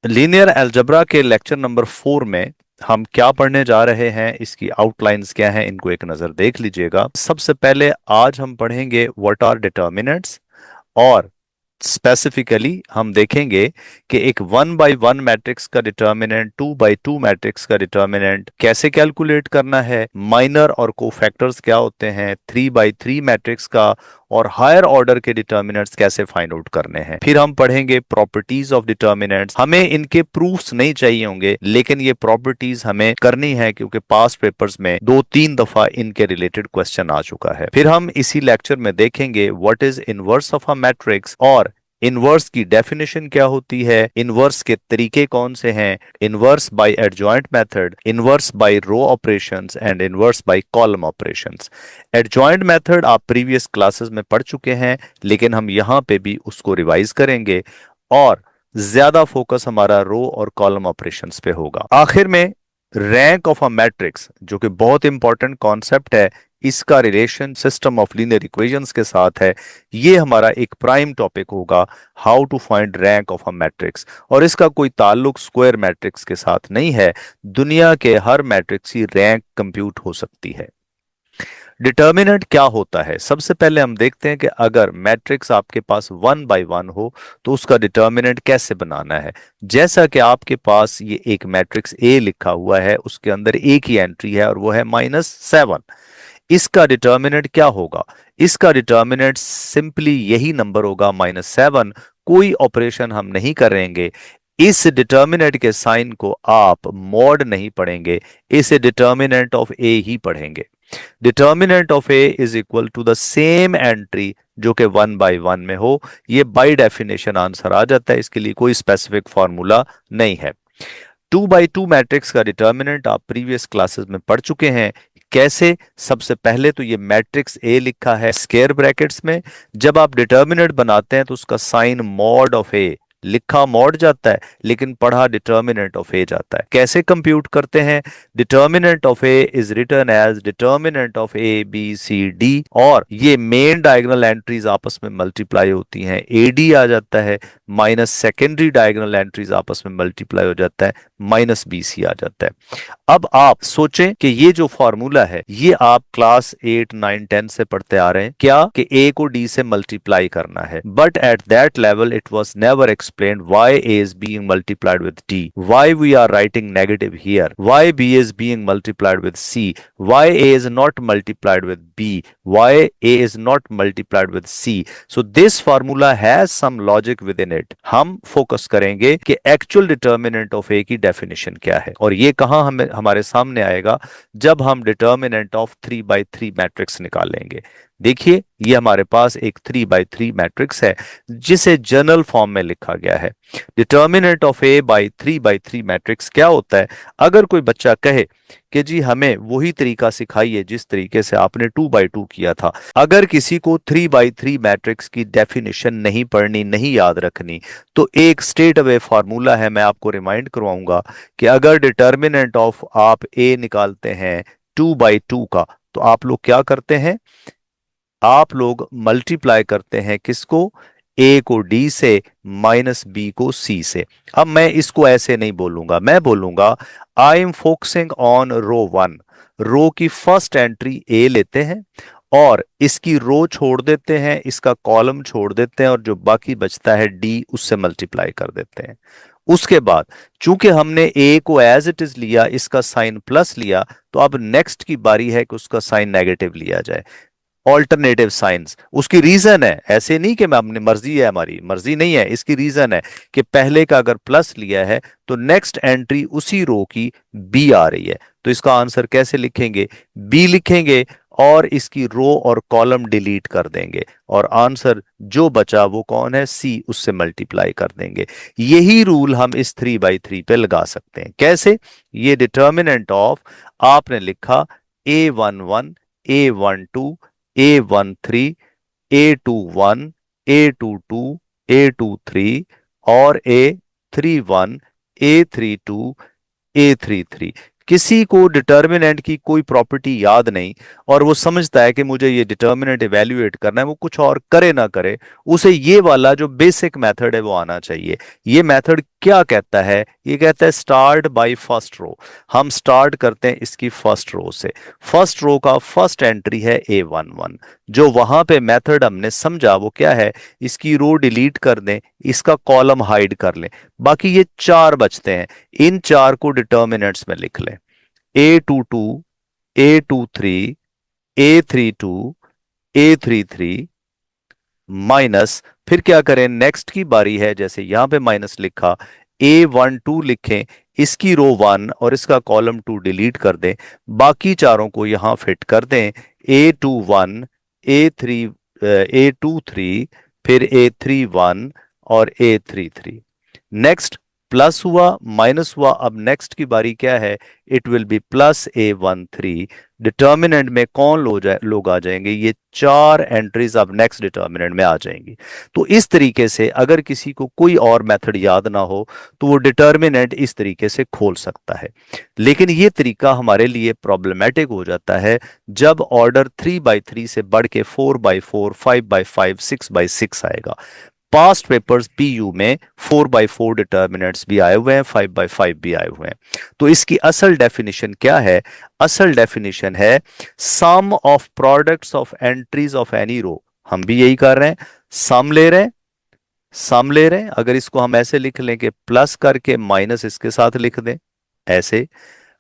Linear algebra के lecture number 4 में हम क्या पढ़ने जा रहे हैं, इसकी आउटलाइंस क्या हैं, इनको एक नजर देख लीजिएगा। सबसे पहले आज हम पढ़ेंगे व्हाट आर डिटर्मिनेंट्स, और स्पेसिफिकली हम देखेंगे कि एक 1 बाई 1 मैट्रिक्स का डिटर्मिनेंट, 2 बाई 2 मैट्रिक्स का डिटर्मिनेंट कैसे कैलकुलेट करना है, माइनर और कोफैक्टर्स क्या होते हैं, 3 बाई 3 मैट्रिक्स का और हायर ऑर्डर के डिटर्मिनेंट्स कैसे फाइंड आउट करने हैं। फिर हम पढ़ेंगे प्रॉपर्टीज ऑफ डिटर्मिनेंट्स। हमें इनके प्रूफ्स नहीं चाहिए होंगे, लेकिन ये प्रॉपर्टीज हमें करनी है क्योंकि पास्ट पेपर्स में 2-3 दफा इनके रिलेटेड क्वेश्चन आ चुका है। फिर हम इसी लेक्चर में देखेंगे what is inverse of a matrix, और इनवर्स की डेफिनेशन क्या होती है, इनवर्स के तरीके कौन से हैं, inverse by adjoint method, inverse by row operations and inverse by column operations. Adjoint method आप प्रीवियस क्लासेस में पढ़ चुके हैं, लेकिन हम यहां पे भी उसको रिवाइज करेंगे और ज्यादा फोकस हमारा रो और कॉलम ऑपरेशंस पे होगा। आखिर में रैंक ऑफ अ मैट्रिक्स, जो कि बहुत इंपॉर्टेंट कॉन्सेप्ट है, इसका relation system of linear equations के साथ है। ये हमारा एक प्राइम टॉपिक होगा, how to find rank of a matrix. और इसका कोई ताल्लुक स्क्वायर मैट्रिक्स के साथ नहीं है, दुनिया के हर मैट्रिक्स की रैंक कंप्यूट हो सकती है। डिटर्मिनेंट क्या होता है, सबसे पहले हम देखते हैं कि अगर मैट्रिक्स आपके पास 1 बाई 1 हो तो उसका डिटर्मिनेंट कैसे बनाना है। जैसा कि आपके पास ये एक मैट्रिक्स ए लिखा हुआ है, उसके अंदर एक ही एंट्री है और वो है -7। इसका डिटर्मिनेंट क्या होगा, इसका डिटर्मिनेंट सिंपली यही नंबर होगा -7। कोई ऑपरेशन हम नहीं करेंगे। इस डिटर्मिनेंट के साइन को आप मॉड नहीं पढ़ेंगे, इसे डिटर्मिनेंट ऑफ ए ही पढ़ेंगे। Determinant of A is equal to the same entry जो कि 1 बाई 1 में हो। ये बाय डेफिनेशन आंसर आ जाता है, इसके लिए कोई स्पेसिफिक फॉर्मूला नहीं है। 2 बाई 2 मैट्रिक्स का डिटर्मिनेंट आप प्रीवियस क्लासेस में पढ़ चुके हैं। कैसे, सबसे पहले तो ये मैट्रिक्स ए लिखा है स्क्वायर ब्रैकेट्स में। जब आप डिटर्मिनेंट बनाते हैं तो उसका साइन मॉड ऑफ ए, लिखा मॉड जाता है लेकिन पढ़ा डिटर्मिनेंट ऑफ ए जाता है। कैसे कंप्यूट करते हैं, determinant of A is return as determinant of A B C D, और ये मेन डायगोनल एंट्रीज आपस में मल्टीप्लाई होती हैं, ए डी आ जाता है, माइनस सेकेंडरी डायगोनल एंट्रीज आपस में मल्टीप्लाई हो जाता है, -BC आ जाता है। अब आप सोचें कि ये जो फॉर्मूला है ये आप क्लास 8 9 10 से पढ़ते आ रहे हैं क्या, कि ए को डी से मल्टीप्लाई करना है, but at that level it was never explained why A is being multiplied with D, why we are writing negative here, why B is being multiplied with C, why A is not multiplied with B, why A is not multiplied with C. So this formula has some logic within it. हम focus करेंगे कि actual determinant of A की definition क्या है, और ये कहां हमें हमारे सामने आएगा, जब हम डिटर्मिनेंट ऑफ 3 बाई 3 मैट्रिक्स निकालेंगे। देखिए ये हमारे पास एक 3 बाई 3 मैट्रिक्स है जिसे जनरल फॉर्म में लिखा गया है। Determinant of A by 3 by 3 matrix क्या होता है। अगर कोई बच्चा कहे कि जी हमें वही तरीका सिखाइए जिस तरीके से आपने 2 बाई 2 किया था, अगर किसी को 3 बाई 3 मैट्रिक्स की डेफिनेशन नहीं पढ़नी, नहीं याद रखनी, तो एक स्ट्रेट अवे फार्मूला है, मैं आपको रिमाइंड करवाऊंगा कि अगर डिटर्मिनेंट ऑफ आप ए निकालते हैं 2 बाई 2 का, तो आप लोग क्या करते हैं, आप लोग मल्टीप्लाई करते हैं किसको, ए को डी से, -B को सी से। अब मैं इसको ऐसे नहीं बोलूंगा, मैं बोलूंगा आई एम फोकसिंग ऑन रो 1। रो की फर्स्ट एंट्री ए लेते हैं और इसकी रो छोड़ देते हैं, इसका कॉलम छोड़ देते हैं, और जो बाकी बचता है डी, उससे मल्टीप्लाई कर देते हैं। उसके बाद चूंकि हमने ए को एज इट इज लिया, इसका साइन प्लस लिया, तो अब नेक्स्ट की बारी है कि उसका साइन नेगेटिव लिया जाए। ऑल्टरनेटिव साइंस, उसकी रीजन है, ऐसे नहीं कि मैं अपनी मर्जी है, हमारी मर्जी नहीं है, इसकी रीजन है कि पहले का अगर प्लस लिया है तो नेक्स्ट एंट्री उसी रो की बी आ रही है, तो इसका आंसर कैसे लिखेंगे, बी लिखेंगे और इसकी रो और कॉलम डिलीट कर देंगे, और आंसर जो बचा वो कौन है, सी, उससे मल्टीप्लाई कर देंगे। यही रूल हम इस 3 बाई 3 पे लगा सकते हैं। कैसे, ये डिटर्मिनेंट ऑफ आपने लिखा A11, A12, A13, A21, A22, A23 और A31, A32, A33। किसी को डिटर्मिनेंट की कोई प्रॉपर्टी याद नहीं और वो समझता है कि मुझे ये डिटर्मिनेंट इवेल्युएट करना है, वो कुछ और करे ना करे, उसे ये वाला जो बेसिक मेथड है वो आना चाहिए। ये मेथड क्या कहता है? ये कहता है स्टार्ट बाय फर्स्ट रो। हम स्टार्ट करते हैं इसकी फर्स्ट रो से। फर्स्ट रो का फर्स्ट एंट्री है A11। जो वहां पे मेथड हमने समझा वो क्या है? इसकी रो डिलीट कर दें, इसका कॉलम हाइड कर लें, बाकी ये चार बचते हैं। इन चार को डिटर्मिनेंट्स में लिख लें। A22, A23, A32, A33 minus, फिर क्या करें? नेक्स्ट की बारी है, जैसे यहां पे माइनस लिखा, A12 लिखें, इसकी रो 1 और इसका कॉलम 2 डिलीट कर दें, बाकी चारों को यहां फिट कर दें। A21, A3, A23, फिर A31 और A33। नेक्स्ट प्लस हुआ, माइनस हुआ, अब नेक्स्ट की बारी क्या है? It will be plus A13। Determinant में कौन लोग आ जाएंगे? ये चार एंट्रीज अब नेक्स्ट डिटर्मिनेंट में आ जाएंगी। तो इस तरीके से अगर किसी को कोई और मेथड याद ना हो तो वो डिटर्मिनेंट इस तरीके से खोल सकता है। लेकिन ये तरीका हमारे लिए प्रॉब्लमेटिक हो जाता है जब ऑर्डर 3 by 3 से बढ़ के 4 by 4, 5 by 5, 6 by 6 आएगा। पास्ट पेपर्स पीयू में 4 by 4 डिटर्मिनेंट्स भी आए हुए हैं, 5 by 5 भी आए हुए हैं। तो इसकी असल डेफिनेशन क्या है? असल डेफिनेशन है sum of products of entries of any row. हम भी यही कर रहे हैं, सम ले रहे हैं, सम ले रहे हैं। अगर इसको हम ऐसे लिख लें कि प्लस करके माइनस इसके साथ लिख दें ऐसे,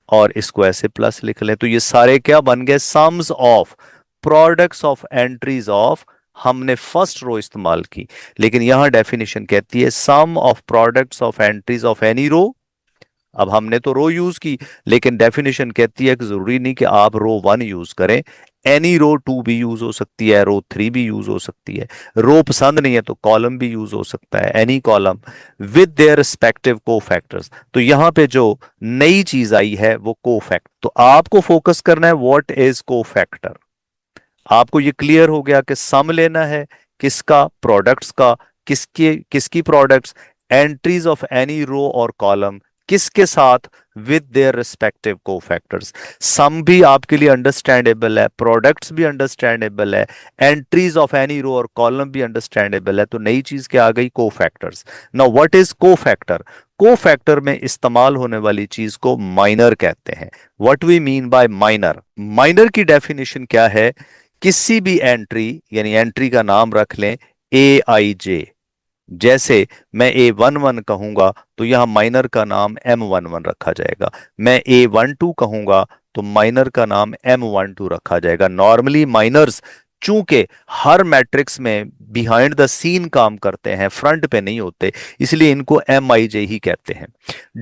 और इसको ऐसे प्लस लिख लें, तो ये सारे क्या बन गए? Sums of products of entries of. हमने फर्स्ट रो इस्तेमाल की, लेकिन यहां डेफिनेशन कहती है sum of products of entries of any row. अब हमने तो रो यूज की, लेकिन डेफिनेशन कहती है कि जरूरी नहीं कि आप रो 1 यूज करें, एनी रो 2 भी यूज हो सकती है, रो 3 भी यूज हो सकती है। रो पसंद नहीं है तो कॉलम भी यूज हो सकता है, any column with their respective cofactors. तो यहां पे जो नई चीज आई है वो कोफैक्ट। तो आपको फोकस करना है व्हाट इज कोफैक्टर। आपको ये क्लियर हो गया कि सम लेना है किसका? प्रोडक्ट्स का। किसके किसकी products? Entries of any row और कॉलम, किसके साथ? With their respective cofactors. सम भी आपके लिए अंडरस्टैंडेबल है, प्रोडक्ट्स भी अंडरस्टैंडेबल है, एंट्रीज ऑफ एनी रो और कॉलम भी अंडरस्टैंडेबल है। तो नई चीज क्या आ गई? Cofactors. Now what is cofactor? Cofactor में इस्तेमाल होने वाली चीज को माइनर कहते हैं। What we mean by minor? Minor की डेफिनेशन क्या है? किसी भी एंट्री, यानी एंट्री का नाम रख लें A I J। जैसे मैं A11 कहूंगा तो यहां माइनर का नाम M11 रखा जाएगा। मैं A12 कहूंगा तो माइनर का नाम M12 रखा जाएगा। नॉर्मली माइनर्स चूंकि हर मैट्रिक्स में बिहाइंड द सीन काम करते हैं, फ्रंट पे नहीं होते, इसलिए इनको MIJ ही कहते हैं।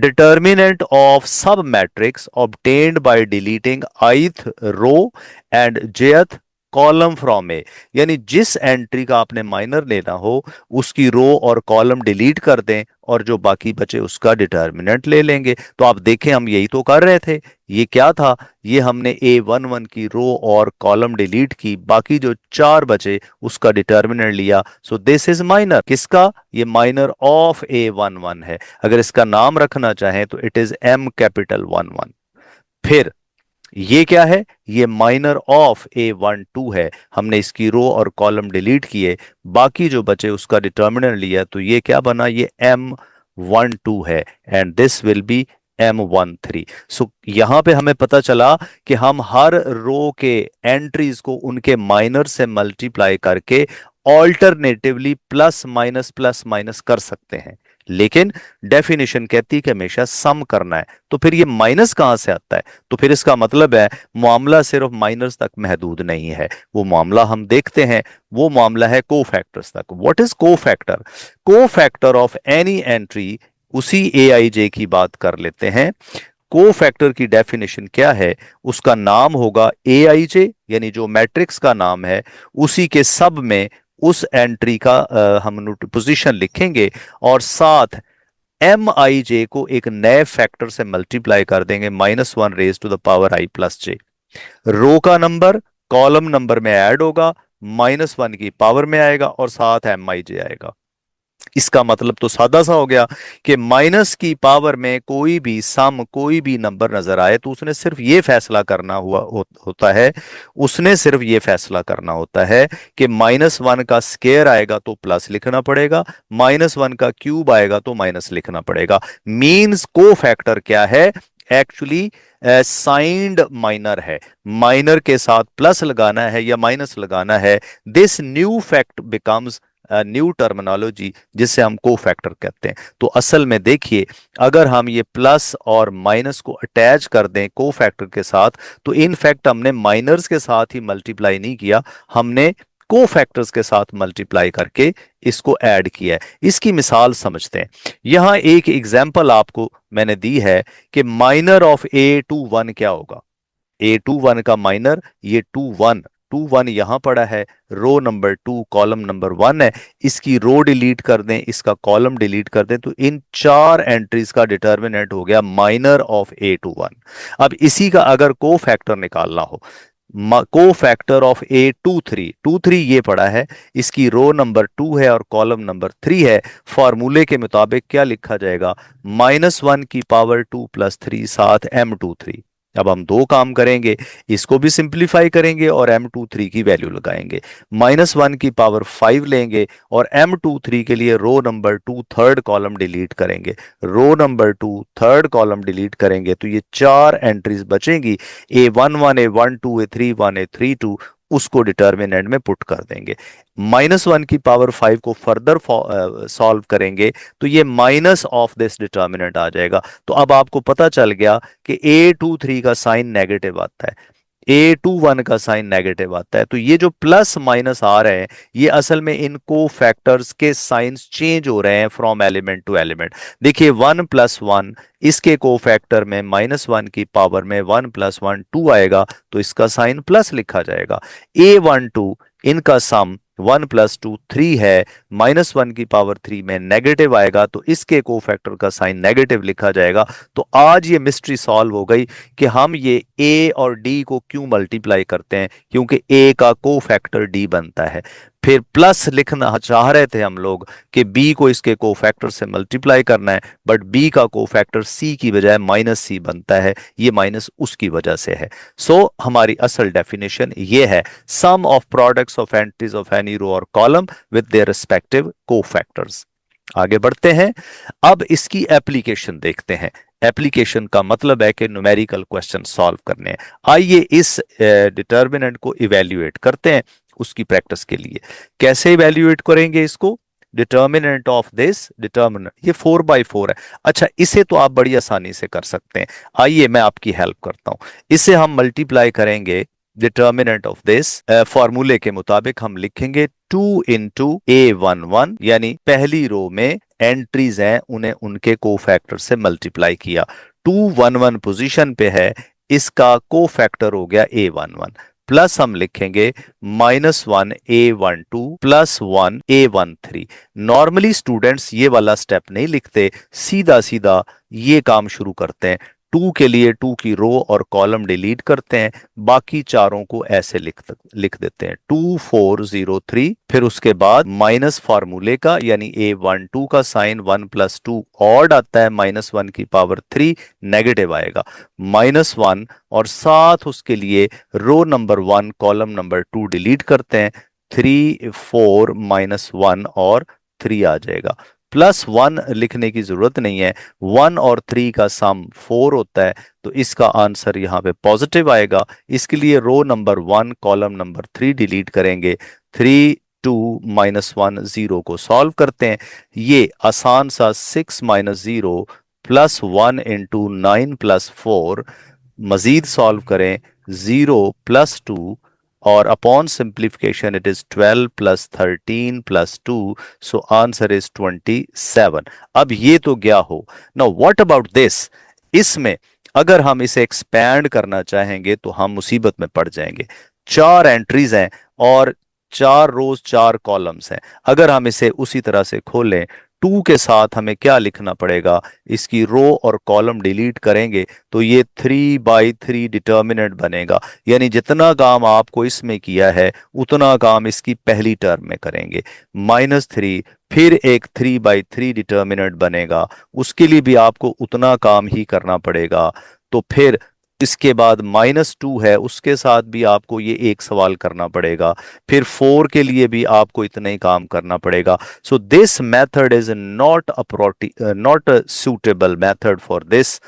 Determinant of sub matrix obtained by deleting ith row and jth column from A. यानी जिस एंट्री का आपने माइनर लेना हो उसकी रो और कॉलम डिलीट कर दें और जो बाकी बचे उसका डिटर्मिनेंट ले लेंगे। तो आप देखें हम यही तो कर रहे थे। ये क्या था? ये हमने A11 की रो और कॉलम डिलीट की, बाकी जो चार बचे उसका डिटर्मिनेंट लिया। So this is minor. किसका? ये माइनर ऑफ A11 है। अगर इसका नाम रखना चाहें तो इट इज M11। फिर ये क्या है? ये माइनर ऑफ A12 है। हमने इसकी रो और कॉलम डिलीट किए, बाकी जो बचे उसका डिटर्मिनेंट लिया, तो ये क्या बना? ये M12 है, and this will be M13। सो यहां पे हमें पता चला कि हम हर रो के एंट्रीज को उनके माइनर से मल्टीप्लाई करके ऑल्टरनेटिवली प्लस माइनस कर सकते हैं। लेकिन डेफिनेशन कहती है कि हमेशा सम करना है। तो फिर ये माइनस कहां से आता है? तो फिर इसका मतलब है मामला सिर्फ माइनस तक महदूद नहीं है। वो मामला हम देखते हैं, वो मामला है कोफैक्टर्स तक। What is cofactor? Cofactor of any entry, उसी A I J की बात कर लेते हैं। कोफैक्टर की डेफिनेशन क्या है? उसका नाम होगा A I J, यानी जो मैट्रिक्स का नाम है उसी के सब में उस एंट्री का हम पोजीशन लिखेंगे और साथ MIJ को एक नए फैक्टर से मल्टीप्लाई कर देंगे, -1 raised to the power I+J। रो का नंबर कॉलम नंबर में ऐड होगा, -1 की पावर में आएगा और साथ MIJ आएगा। इसका मतलब तो सादा सा हो गया कि माइनस की पावर में कोई भी सम, कोई भी नंबर नजर आए तो उसने सिर्फ ये फैसला करना होता है, उसने सिर्फ ये फैसला करना होता है कि -1 का स्केयर आएगा तो प्लस लिखना पड़ेगा, -1 का क्यूब आएगा तो माइनस लिखना पड़ेगा। मीन्स को फैक्टर क्या है? एक्चुअली साइंड माइनर है, माइनर के साथ प्लस लगाना है या माइनस लगाना है। This new fact becomes new terminology, जिसे हम को फैक्टर कहते हैं। तो असल में देखिए, अगर हम ये प्लस और माइनस को अटैच कर दें को फैक्टर के साथ, तो इन फैक्ट हमने माइनर्स के साथ ही मल्टीप्लाई नहीं किया, हमने को फैक्टर्स के साथ मल्टीप्लाई करके इसको ऐड किया है। इसकी मिसाल समझते हैं। यहां एक एग्जाम्पल आपको मैंने दी है कि माइनर ऑफ A21 क्या होगा। A21 का माइनर ये 21 यहां पड़ा है, रो नंबर 2 कॉलम नंबर 1 है। इसकी रो डिलीट कर दें, इसका कॉलम डिलीट कर दें, तो इन चार एंट्रीज का डिटर्मिनेंट हो गया माइनर ऑफ A21। अब इसी का अगर को फैक्टर निकालना हो, को फैक्टर ऑफ A23 ये पड़ा है, इसकी रो नंबर 2 है और कॉलम नंबर 3 है। फॉर्मूले के मुताबिक क्या लिखा जाएगा? -1 की पावर 2 + 3 साथ M23। अब हम दो काम करेंगे, इसको भी सिंप्लीफाई करेंगे और M23 की वैल्यू लगाएंगे। -1 की पावर 5 लेंगे और M23 के लिए row number 2 third column delete करेंगे। Row number 2 third column delete करेंगे तो ये चार entries बचेंगी, A11, A12, A31, A32। उसको डिटर्मिनेंट में पुट कर देंगे। -1 की पावर 5 को फर्दर सॉल्व करेंगे तो ये माइनस ऑफ दिस डिटर्मिनेंट आ जाएगा। तो अब आपको पता चल गया कि A23 का साइन नेगेटिव आता है, A21 का साइन नेगेटिव आता है। तो ये जो प्लस माइनस आ रहे हैं, ये असल में इन को फैक्टर्स के साइंस चेंज हो रहे हैं फ्रॉम एलिमेंट टू एलिमेंट। देखिए 1 + 1, इसके को फैक्टर में -1 की पावर में 1 + 1 2 आएगा, तो इसका साइन प्लस लिखा जाएगा। A12 इनका सम 1 + 2 3 है, -1 की पावर 3 में नेगेटिव आएगा तो इसके को फैक्टर का साइन नेगेटिव लिखा जाएगा। तो आज ये मिस्ट्री सॉल्व हो गई कि हम ये ए और डी को क्यों मल्टीप्लाई करते हैं, क्योंकि ए का को फैक्टर डी बनता है। फिर प्लस लिखना चाह रहे थे हम लोग कि बी को इसके को फैक्टर से मल्टीप्लाई करना है, बट बी का को फैक्टर सी की बजाय -c बनता है, ये माइनस उसकी वजह से है। सो हमारी असल डेफिनेशन ये है, sum of products of entries of any row और column with their respective cofactors. आगे बढ़ते हैं, अब इसकी एप्लीकेशन देखते हैं। एप्लीकेशन का मतलब है कि न्यूमेरिकल क्वेश्चन सॉल्व करने हैं। आइए इस डिटर्मिनेंट को इवेल्युएट करते हैं उसकी प्रैक्टिस के लिए। कैसे इवेल्युएट करेंगे इसको? डिटर्मिनेंट ऑफ दिस डिटर्मिनेंट, ये 4/4 है। अच्छा, इसे तो आप बड़ी आसानी से कर सकते हैं। आइए मैं आपकी हेल्प करता हूं। इसे हम मल्टीप्लाई करेंगे डिटर्मिनेंट ऑफ दिस, फॉर्मूले के मुताबिक हम लिखेंगे 2 × A11, यानी पहली रो में एंट्रीज हैं उन्हें उनके को फैक्टर से मल्टीप्लाई किया। 211 पोजीशन पे है, इसका को फैक्टर हो गया A11, प्लस हम लिखेंगे -1 A12 + 1 A13। नॉर्मली स्टूडेंट्स ये वाला स्टेप नहीं लिखते, सीधा सीधा ये काम शुरू करते हैं। 2 के लिए 2 की रो और कॉलम डिलीट करते हैं, बाकी चारों को ऐसे लिख देते हैं 2403। फिर उसके बाद माइनस फार्मूले का, यानी A12 का साइन 1 + 2 ऑड आता है, -1 की पावर 3 नेगेटिव आएगा, -1, और साथ उसके लिए row number 1 column number 2 delete करते हैं, 3 4 -1 और 3 आ जाएगा। +1 लिखने की जरूरत नहीं है, 1 और 3 का सम 4 होता है, तो इसका आंसर यहाँ पे पॉजिटिव आएगा। इसके लिए row number 1 column number 3 delete करेंगे, 3 2 -1 0 को सॉल्व करते हैं। ये आसान सा 6 - 0 + 1 × 9 + 4, मजीद सॉल्व करें 0 + 2, और upon simplification it is 12 + 13 + 2, so answer is 27। अब ये तो गया हो। Now what about this? इसमें अगर हम इसे एक्सपैंड करना चाहेंगे तो हम मुसीबत में पड़ जाएंगे। चार एंट्रीज हैं और 4 रोज 4 कॉलम्स हैं। अगर हम इसे उसी तरह से खोलें, टू के साथ हमें क्या लिखना पड़ेगा, इसकी रो और कॉलम डिलीट करेंगे तो ये 3/3 डिटर्मिनेंट बनेगा। यानी जितना काम आपको इसमें किया है उतना काम इसकी पहली टर्म में करेंगे। -3, फिर एक 3/3 डिटर्मिनेंट बनेगा, उसके लिए भी आपको उतना काम ही करना पड़ेगा। तो फिर इसके बाद -2 है, उसके साथ भी आपको ये एक सवाल करना पड़ेगा। फिर 4 के लिए भी आपको इतना ही काम करना पड़ेगा। So this method is not a suitable method for this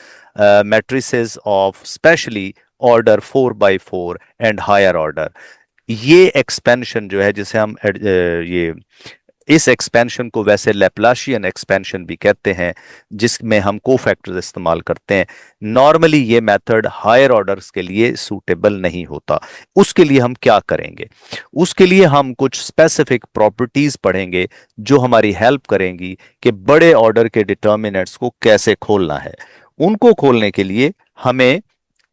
matrices of specially order 4/4 and higher order। ये एक्सपेंशन जो है जिसे हम ये इस एक्सपेंशन को वैसे लैप्लाशियन एक्सपेंशन भी कहते हैं, जिसमें हम कोफैक्टर्स इस्तेमाल करते हैं। नॉर्मली ये मेथड हायर ऑर्डर्स के लिए सूटेबल नहीं होता। उसके लिए हम क्या करेंगे, उसके लिए हम कुछ स्पेसिफिक प्रॉपर्टीज पढ़ेंगे जो हमारी हेल्प करेंगी कि बड़े ऑर्डर के डिटर्मिनेंट्स को कैसे खोलना है। उनको खोलने के लिए हमें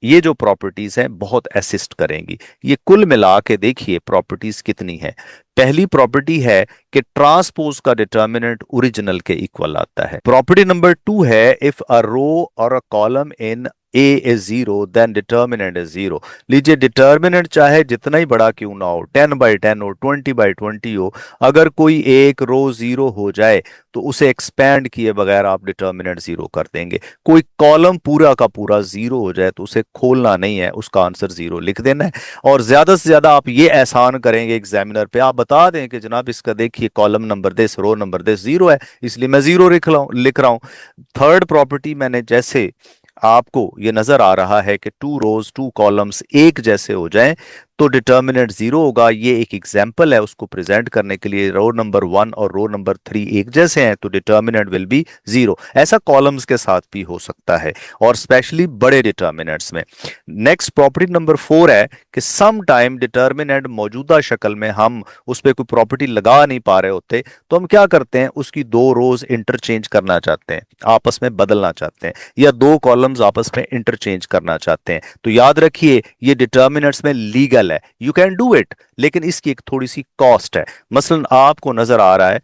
ये जो प्रॉपर्टीज हैं बहुत असिस्ट करेंगी। ये कुल मिला के देखिए प्रॉपर्टीज कितनी है। पहली प्रॉपर्टी है कि ट्रांसपोज का डिटर्मिनेंट ओरिजिनल के इक्वल आता है। प्रॉपर्टी नंबर 2 है इफ अ रो और a column in A is zero then determinant is zero. लीजिए डिटर्मिनेंट चाहे जितना ही बड़ा क्यों ना हो, 10/10 हो, 20/20 हो, अगर कोई एक रो जीरो हो जाए तो उसे एक्सपैंड किए बगैर आप डिटर्मिनेंट जीरो कर देंगे। कोई कॉलम पूरा का पूरा जीरो हो जाए तो उसे खोलना नहीं है, उसका आंसर जीरो लिख देना है। और ज्यादा से ज्यादा आप ये एहसान करेंगे एग्जामिनर पे, आप बता दें कि जनाब इसका देखिए column number this, row number this zero है, इसलिए मैं जीरो लिख रहा हूं। थर्ड प्रॉपर्टी मैंने जैसे आपको ये नजर आ रहा है कि 2 रोज 2 कॉलम्स एक जैसे हो जाएं तो डिटर्मिनेंट जीरो होगा। ये एक एग्जांपल है उसको प्रेजेंट करने के लिए। रो नंबर 1 और रो नंबर 3 एक जैसे हैं तो डिटर्मिनेंट विल बी जीरो। ऐसा कॉलम्स के साथ भी हो सकता है और स्पेशली बड़े डिटर्मिनेंट्स में। नेक्स्ट प्रॉपर्टी नंबर 4 है कि सम टाइम डिटर्मिनेंट मौजूदा शक्ल में हम उस पर कोई प्रॉपर्टी लगा नहीं पा रहे होते, तो हम क्या करते हैं, उसकी 2 रोज इंटरचेंज करना चाहते हैं, आपस में बदलना चाहते हैं, या 2 कॉलम्स आपस में इंटरचेंज करना चाहते हैं। तो याद रखिए ये डिटर्मिनेंट्स में लीगल है, यू कैन डू इट, लेकिन इसकी एक थोड़ी सी कॉस्ट है। मसलन आपको नजर आ रहा है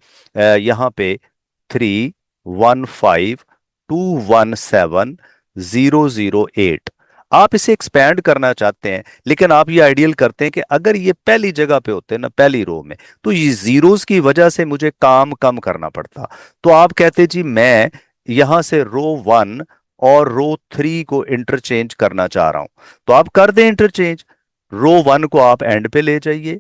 यहां पे 315217008, आप इसे एक्सपैंड करना चाहते हैं, लेकिन आप ये आइडियल करते हैं कि अगर ये पहली जगह पे होते ना, पहली रो में, तो ये जीरोस की वजह से मुझे काम कम करना पड़ता। तो आप कहते जी मैं यहां से रो 1 और रो 3 को इंटरचेंज करना चाह रहा हूं, तो आप कर दें इंटरचेंज। रो 1 को आप एंड पे ले जाइए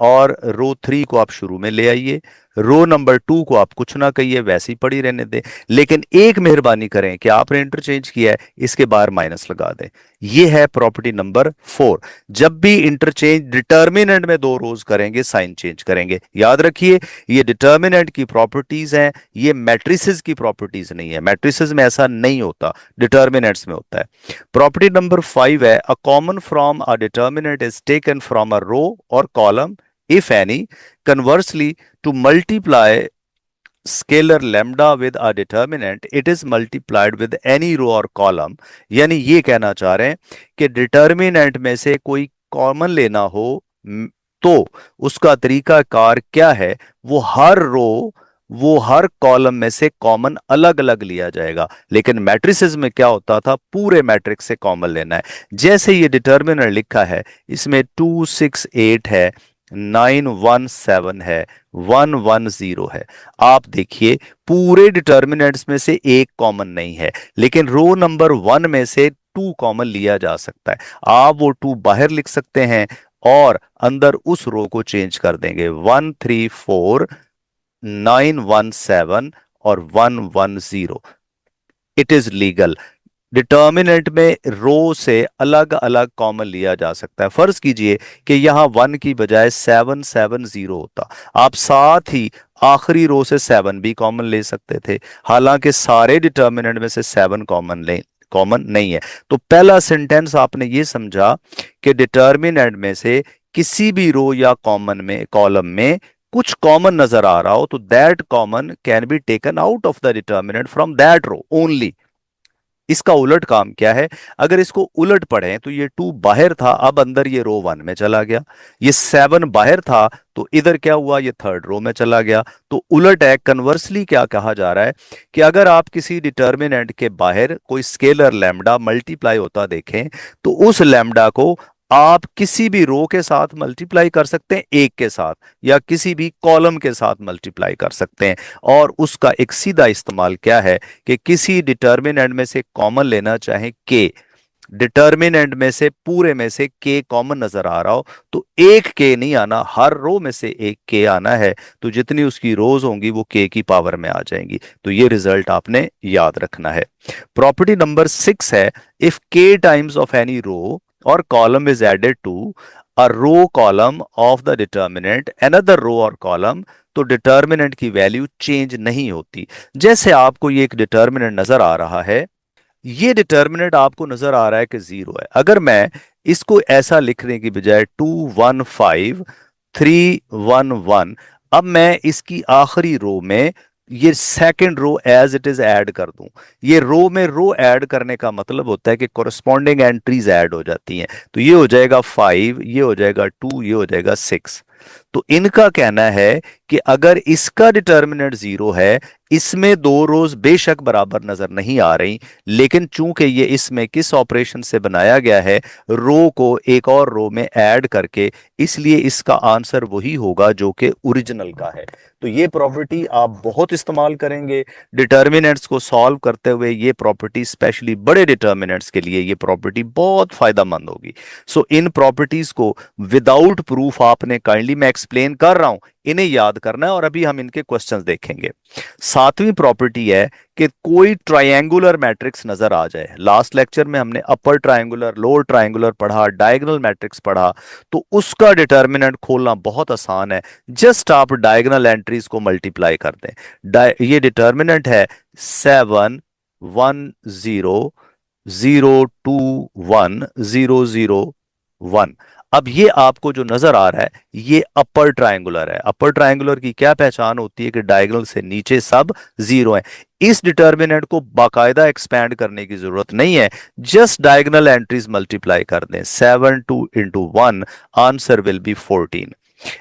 और रो 3 को आप शुरू में ले आइए। रो नंबर 2 को आप कुछ ना कहिए, वैसे ही पड़ी रहने दें, लेकिन एक मेहरबानी करें कि आपने इंटरचेंज किया है, इसके बाहर माइनस लगा दें। यह है प्रॉपर्टी नंबर 4। जब भी इंटरचेंज डिटर्मिनेंट में 2 रोज करेंगे साइन चेंज करेंगे। याद रखिए ये डिटर्मिनेंट की प्रॉपर्टीज हैं, ये मैट्रिसेस की प्रॉपर्टीज नहीं है। मैट्रिसेस में ऐसा नहीं होता, डिटर्मिनेंट्स में होता है। प्रॉपर्टी नंबर 5 है a common from a determinant is taken from a row और column if any। Conversely, to multiply scalar lambda with a determinant, it is multiplied with any row or column। यानी ये कहना चाह रहे हैं कि determinant में से कोई कॉमन लेना हो तो उसका तरीका कार क्या है, वो हर कॉलम में से कॉमन अलग अलग लिया जाएगा। लेकिन मैट्रिसेस में क्या होता था, पूरे मैट्रिक्स से कॉमन लेना है। जैसे ये डिटर्मिनेंट लिखा है, इसमें 268 है, 917 है, 110 है। आप देखिए पूरे डिटर्मिनेंट्स में से एक कॉमन नहीं है, लेकिन रो नंबर 1 में से 2 कॉमन लिया जा सकता है। आप वो 2 बाहर लिख सकते हैं और अंदर उस रो को चेंज कर देंगे। 134 917 और 110, इट इज लीगल। डिटर्मिनेंट में रो से अलग अलग कॉमन लिया जा सकता है। फर्ज कीजिए कि यहां 1 की बजाय 770 होता, आप साथ ही आखिरी रो से 7 भी कॉमन ले सकते थे, हालांकि सारे डिटर्मिनेंट में से 7 कॉमन नहीं है। तो पहला सेंटेंस आपने ये समझा कि डिटर्मिनेंट में से किसी भी रो या कॉलम में कुछ कॉमन नजर आ रहा हो तो that common can be taken out of the determinant from that row only. इसका उलट काम क्या है? अगर इसको उलट पढ़ें तो ये 2 बाहर था, अब अंदर ये रो 1 में चला गया। ये 7 बाहर था, तो इधर क्या हुआ, ये थर्ड रो में चला गया। तो उलट है। कन्वर्सली क्या कहा जा रहा है कि अगर आप किसी डिटर्मिनेंट के बाहर कोई स्केलर लैम्डा मल्टीप्लाई होता देखें, तो उस लैम्डा को आप किसी भी रो के साथ मल्टीप्लाई कर सकते हैं, एक के साथ, या किसी भी कॉलम के साथ मल्टीप्लाई कर सकते हैं। और उसका एक सीधा इस्तेमाल क्या है कि किसी डिटर्मिनेंट में से कॉमन लेना चाहे के, डिटर्मिनेंट में से पूरे में से के कॉमन नजर आ रहा हो, तो एक के नहीं आना, हर रो में से एक के आना है। तो जितनी उसकी रोज होंगी वो के की पावर में आ जाएंगी। तो ये रिजल्ट आपने याद रखना है। प्रॉपर्टी नंबर 6 है, इफ के टाइम्स ऑफ एनी रो और column is added to a row column of the determinant another row और कॉलम, तो डिटर्मिनेंट की वैल्यू चेंज नहीं होती। जैसे आपको ये एक डिटर्मिनेंट नजर आ रहा है, ये डिटर्मिनेंट आपको नजर आ रहा है कि 0 है। अगर मैं इसको ऐसा लिखने की बजाय 2 1 5 3 1 1, अब मैं इसकी आखिरी रो में ये second row as it is add कर दूं, ये रो में रो ऐड करने का मतलब होता है कि कोरस्पॉन्डिंग एंट्रीज ऐड हो जाती हैं। तो ये हो जाएगा 5, ये हो जाएगा 2, ये हो जाएगा 6। तो इनका कहना है कि अगर इसका डिटर्मिनेंट 0 है, इसमें दो रोज बेशक बराबर नजर नहीं आ रही, लेकिन चूंकि ये इसमें किस ऑपरेशन से बनाया गया है, रो को एक और रो में ऐड करके, इसलिए इसका आंसर वही होगा जो कि ओरिजिनल का है। तो ये प्रॉपर्टी आप बहुत इस्तेमाल करेंगे डिटर्मिनेंट्स को सॉल्व करते हुए। ये प्रॉपर्टी स्पेशली बड़े डिटर्मिनेंट्स के लिए ये प्रॉपर्टी बहुत फायदेमंद होगी। सो इन प्रॉपर्टीज को विदाउट प्रूफ आपने, काइंडली मैं एक्सप्लेन कर रहा हूं, इन्हें याद करना है। और अभी हम इनके क्वेश्चंस देखेंगे। सातवीं प्रॉपर्टी है कि कोई ट्रायंगुलर मैट्रिक्स नजर आ जाए। लास्ट लेक्चर में हमने अपर ट्रायंगुलर, लोअर ट्रायंगुलर पढ़ा, डायगोनल मैट्रिक्स पढ़ा। तो उसका डिटर्मिनेंट खोलना बहुत आसान है। जस्ट आप डायगोनल एंट्रीज को मल्टीप्लाई कर दें। ये डिटर्मिनेंट है 7 1 0 0 2 1 0 0 1। अब ये आपको जो नजर आ रहा है, ये अपर ट्रायंगुलर है। अपर ट्रायंगुलर की क्या पहचान होती है कि डायगोनल से नीचे सब 0 है। इस डिटर्मिनेंट को बाकायदा एक्सपैंड करने की जरूरत नहीं है, जस्ट डायगोनल एंट्रीज मल्टीप्लाई कर दें। 7 2 into 1, आंसर विल बी 14।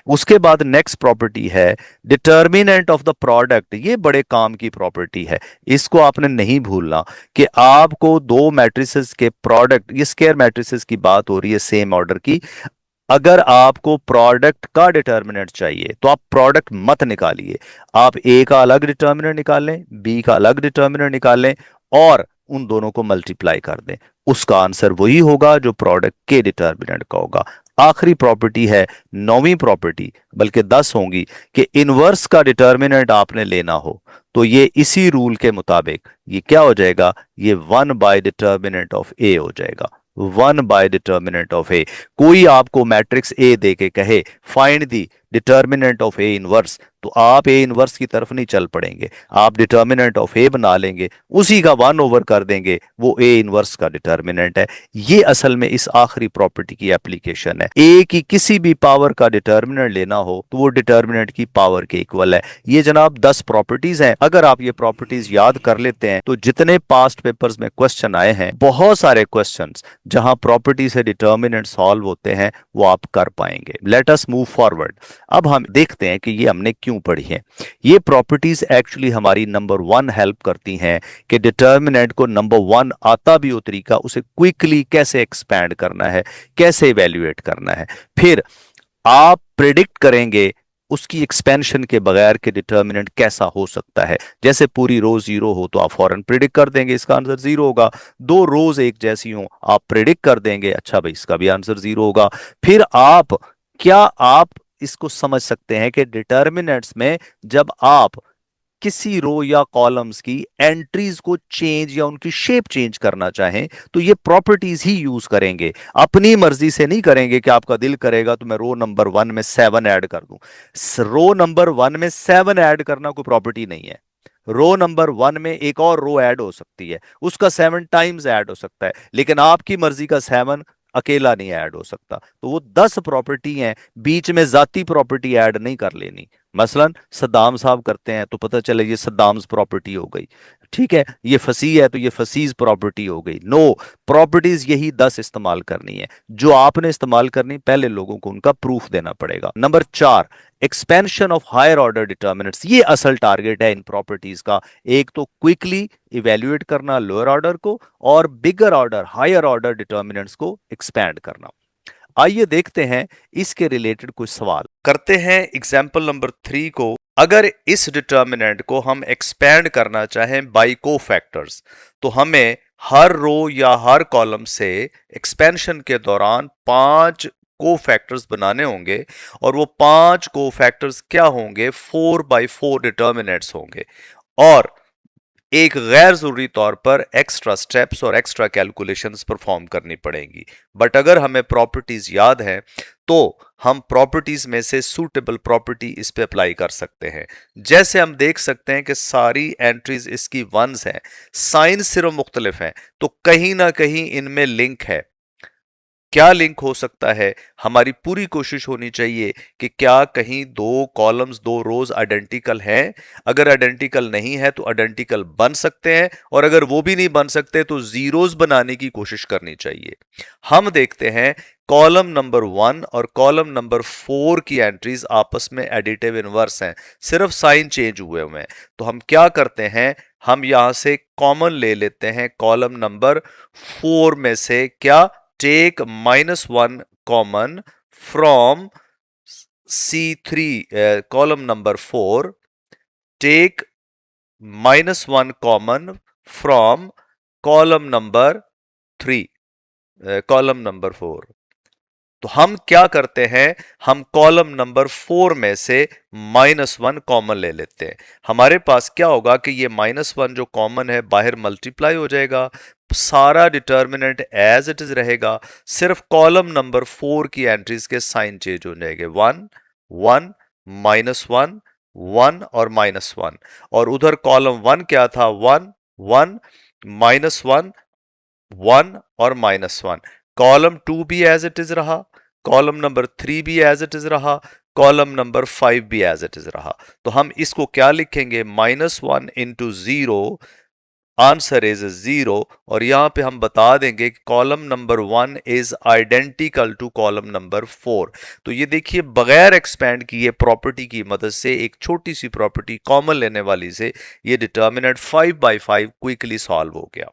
उसके बाद नेक्स्ट प्रॉपर्टी है डिटर्मिनेंट ऑफ द प्रोडक्ट। ये बड़े काम की प्रॉपर्टी है, इसको आपने नहीं भूलना कि आपको दो मैट्रिसेस के प्रोडक्ट, ये स्क्वायर मैट्रिसेस की बात हो रही है सेम ऑर्डर की। अगर आपको प्रोडक्ट का डिटर्मिनेंट चाहिए तो आप प्रोडक्ट मत निकालिए, आप ए का अलग डिटर्मिनेंट निकाल लें, बी का अलग डिटर्मिनेंट निकाल लें, और उन दोनों को मल्टीप्लाई कर दें। उसका आंसर वही होगा जो प्रोडक्ट के डिटर्मिनेंट का होगा। आखिरी प्रॉपर्टी है, नौवीं प्रॉपर्टी, बल्कि 10 होंगी, कि इनवर्स का डिटर्मिनेंट आपने लेना हो तो ये इसी रूल के मुताबिक ये क्या हो जाएगा, ये 1/डिटर्मिनेंट ऑफ ए हो जाएगा। 1/डिटर्मिनेंट ऑफ ए। कोई आपको मैट्रिक्स ए दे के कहे find the determinant of A inverse, तो आप ए इनवर्स की तरफ नहीं चल पड़ेंगे, आप डिटर्मिनेंट ऑफ ए बना लेंगे, उसी का 1 ओवर कर देंगे, वो ए इनवर्स का डिटर्मिनेंट है। ये असल में इस आखिरी प्रॉपर्टी की एप्लीकेशन है। ए की किसी भी पावर का डिटर्मिनेंट लेना हो तो वो डिटर्मिनेंट की पावर के इक्वल है। ये जनाब 10 प्रॉपर्टीज हैं। अगर आप ये प्रॉपर्टीज याद कर लेते हैं तो जितने पास्ट पेपर्स में क्वेश्चन आए हैं, बहुत सारे क्वेश्चंस जहां प्रॉपर्टी से डिटर्मिनेंट सॉल्व होते हैं, वो आप कर पाएंगे। Let us move forward. अब हम देखते हैं कि ये हमने क्यों पढ़ी है। ये प्रॉपर्टीज एक्चुअली हमारी नंबर 1 हेल्प करती हैं कि डिटर्मिनेंट को नंबर 1 आता भी हो तरीका, उसे क्विकली कैसे एक्सपैंड करना है, कैसे इवेल्युएट करना है। फिर आप प्रिडिक्ट करेंगे उसकी एक्सपेंशन के बगैर के डिटर्मिनेंट कैसा हो सकता है। जैसे पूरी रो 0 हो तो आप फौरन प्रिडिक्ट कर देंगे इसका आंसर 0 होगा। दो रोज एक जैसी हो, आप प्रिडिक्ट कर देंगे अच्छा भाई इसका भी आंसर 0 होगा। फिर आप क्या आप इसको समझ सकते हैं कि डिटर्मिनेंट्स में जब आप किसी रो या कॉलम्स की एंट्रीज को चेंज या उनकी शेप चेंज करना चाहें तो ये प्रॉपर्टीज ही यूज करेंगे, अपनी मर्जी से नहीं करेंगे कि आपका दिल करेगा तो मैं रो नंबर 1 में 7 ऐड कर दूं। रो नंबर 1 में 7 ऐड करना कोई प्रॉपर्टी नहीं है। रो नंबर 1 में एक और रो ऐड हो सकती है, उसका 7 टाइम्स ऐड हो सकता है, लेकिन आपकी मर्जी का 7 अकेला नहीं ऐड हो सकता। तो वो 10 प्रॉपर्टी हैं, बीच में जाती प्रॉपर्टी ऐड नहीं कर लेनी। मसलन सद्दाम साहब करते हैं तो पता चले ये सद्दाम्स प्रॉपर्टी हो गई, ठीक है, ये फसी है तो ये फसीज प्रॉपर्टी हो गई। नो, प्रॉपर्टीज यही 10 इस्तेमाल करनी है, जो आपने इस्तेमाल करनी पहले लोगों को उनका प्रूफ देना पड़ेगा। Number 4, expansion of higher order determinants, ये असल टारगेट है इन प्रॉपर्टीज का। एक तो क्विकली इवेल्युएट करना लोअर ऑर्डर को, और bigger order higher order determinants को एक्सपैंड करना। आइए देखते हैं इसके रिलेटेड कुछ सवाल करते हैं। एग्जाम्पल नंबर 3 को, अगर इस डिटर्मिनेंट को हम एक्सपैंड करना चाहें बाय को फैक्टर्स, तो हमें हर रो या हर कॉलम से एक्सपेंशन के दौरान 5 को फैक्टर्स बनाने होंगे, और वो 5 को फैक्टर्स क्या होंगे, 4x4 डिटर्मिनेंट्स होंगे, और एक गैर जरूरी तौर पर एक्स्ट्रा स्टेप्स और एक्स्ट्रा कैलकुलेशंस परफॉर्म करनी पड़ेंगी। बट अगर हमें प्रॉपर्टीज याद है तो हम प्रॉपर्टीज में से सूटेबल प्रॉपर्टी इस पे अप्लाई कर सकते हैं। जैसे हम देख सकते हैं कि सारी एंट्रीज इसकी वंस हैं, साइन सिर्फ मुख्तलिफ हैं, तो कहीं ना कहीं इनमें लिंक है। क्या लिंक हो सकता है? हमारी पूरी कोशिश होनी चाहिए कि क्या कहीं दो कॉलम्स दो रोज आइडेंटिकल हैं। अगर आइडेंटिकल नहीं है तो आइडेंटिकल बन सकते हैं, और अगर वो भी नहीं बन सकते तो जीरोस बनाने की कोशिश करनी चाहिए। हम देखते हैं कॉलम नंबर 1 और कॉलम नंबर 4 की एंट्रीज आपस में एडिटिव इनवर्स हैं, सिर्फ साइन चेंज हुए हैं। तो हम क्या करते हैं, हम यहां से कॉमन ले लेते हैं कॉलम नंबर 4 में से, क्या, take -1 common from C3, column number 4, take -1 common from column number 3, column number 4। तो हम क्या करते हैं, हम कॉलम नंबर 4 में से -1 कॉमन ले लेते हैं। हमारे पास क्या होगा कि ये -1 जो कॉमन है बाहर मल्टीप्लाई हो जाएगा, सारा डिटर्मिनेंट एज इट इज रहेगा, सिर्फ कॉलम नंबर 4 की एंट्रीज के साइन चेंज हो जाएंगे, 1 1 -1 1 और -1। और उधर कॉलम 1 क्या था, 1 1 -1 1 और -1। कॉलम 2 भी एज इट इज रहा, कॉलम नंबर 3 भी एज इट इज रहा, कॉलम नंबर 5 भी एज इट इज रहा। तो हम इसको क्या लिखेंगे, -1 इंटू 0, आंसर इज 0। और यहां पे हम बता देंगे कि column number 1 is identical to column number 4। तो ये देखिए, बगैर एक्सपैंड किए प्रॉपर्टी की मदद से एक छोटी सी प्रॉपर्टी कॉमन लेने वाली से ये डिटर्मिनेंट 5x5 क्विकली सॉल्व हो गया।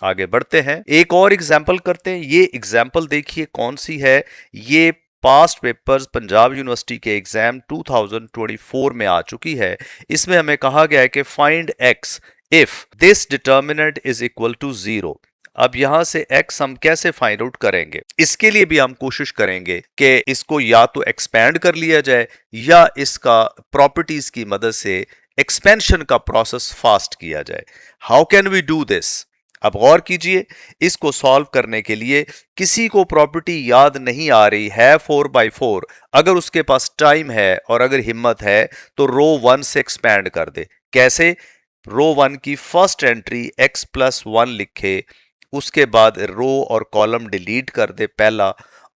आगे बढ़ते हैं, एक और एग्जाम्पल करते हैं। ये एग्जाम्पल देखिए कौन सी है, ये पास्ट पेपर्स पंजाब यूनिवर्सिटी के एग्जाम 2024 में आ चुकी है। इसमें हमें कहा गया है कि find x if this determinant is equal to 0। अब यहां से x हम कैसे फाइंड आउट करेंगे, इसके लिए भी हम कोशिश करेंगे कि इसको या तो एक्सपैंड कर लिया जाए या इसका प्रॉपर्टीज की मदद से एक्सपेंशन का प्रोसेस फास्ट किया जाए। How can we do this? अब गौर कीजिए, इसको सॉल्व करने के लिए किसी को प्रॉपर्टी याद नहीं आ रही है 4x4, अगर उसके पास टाइम है और अगर हिम्मत है तो रो 1 से एक्सपैंड कर दे। कैसे? रो 1 की फर्स्ट एंट्री x+1 लिखे, उसके बाद रो और कॉलम डिलीट कर दे पहला,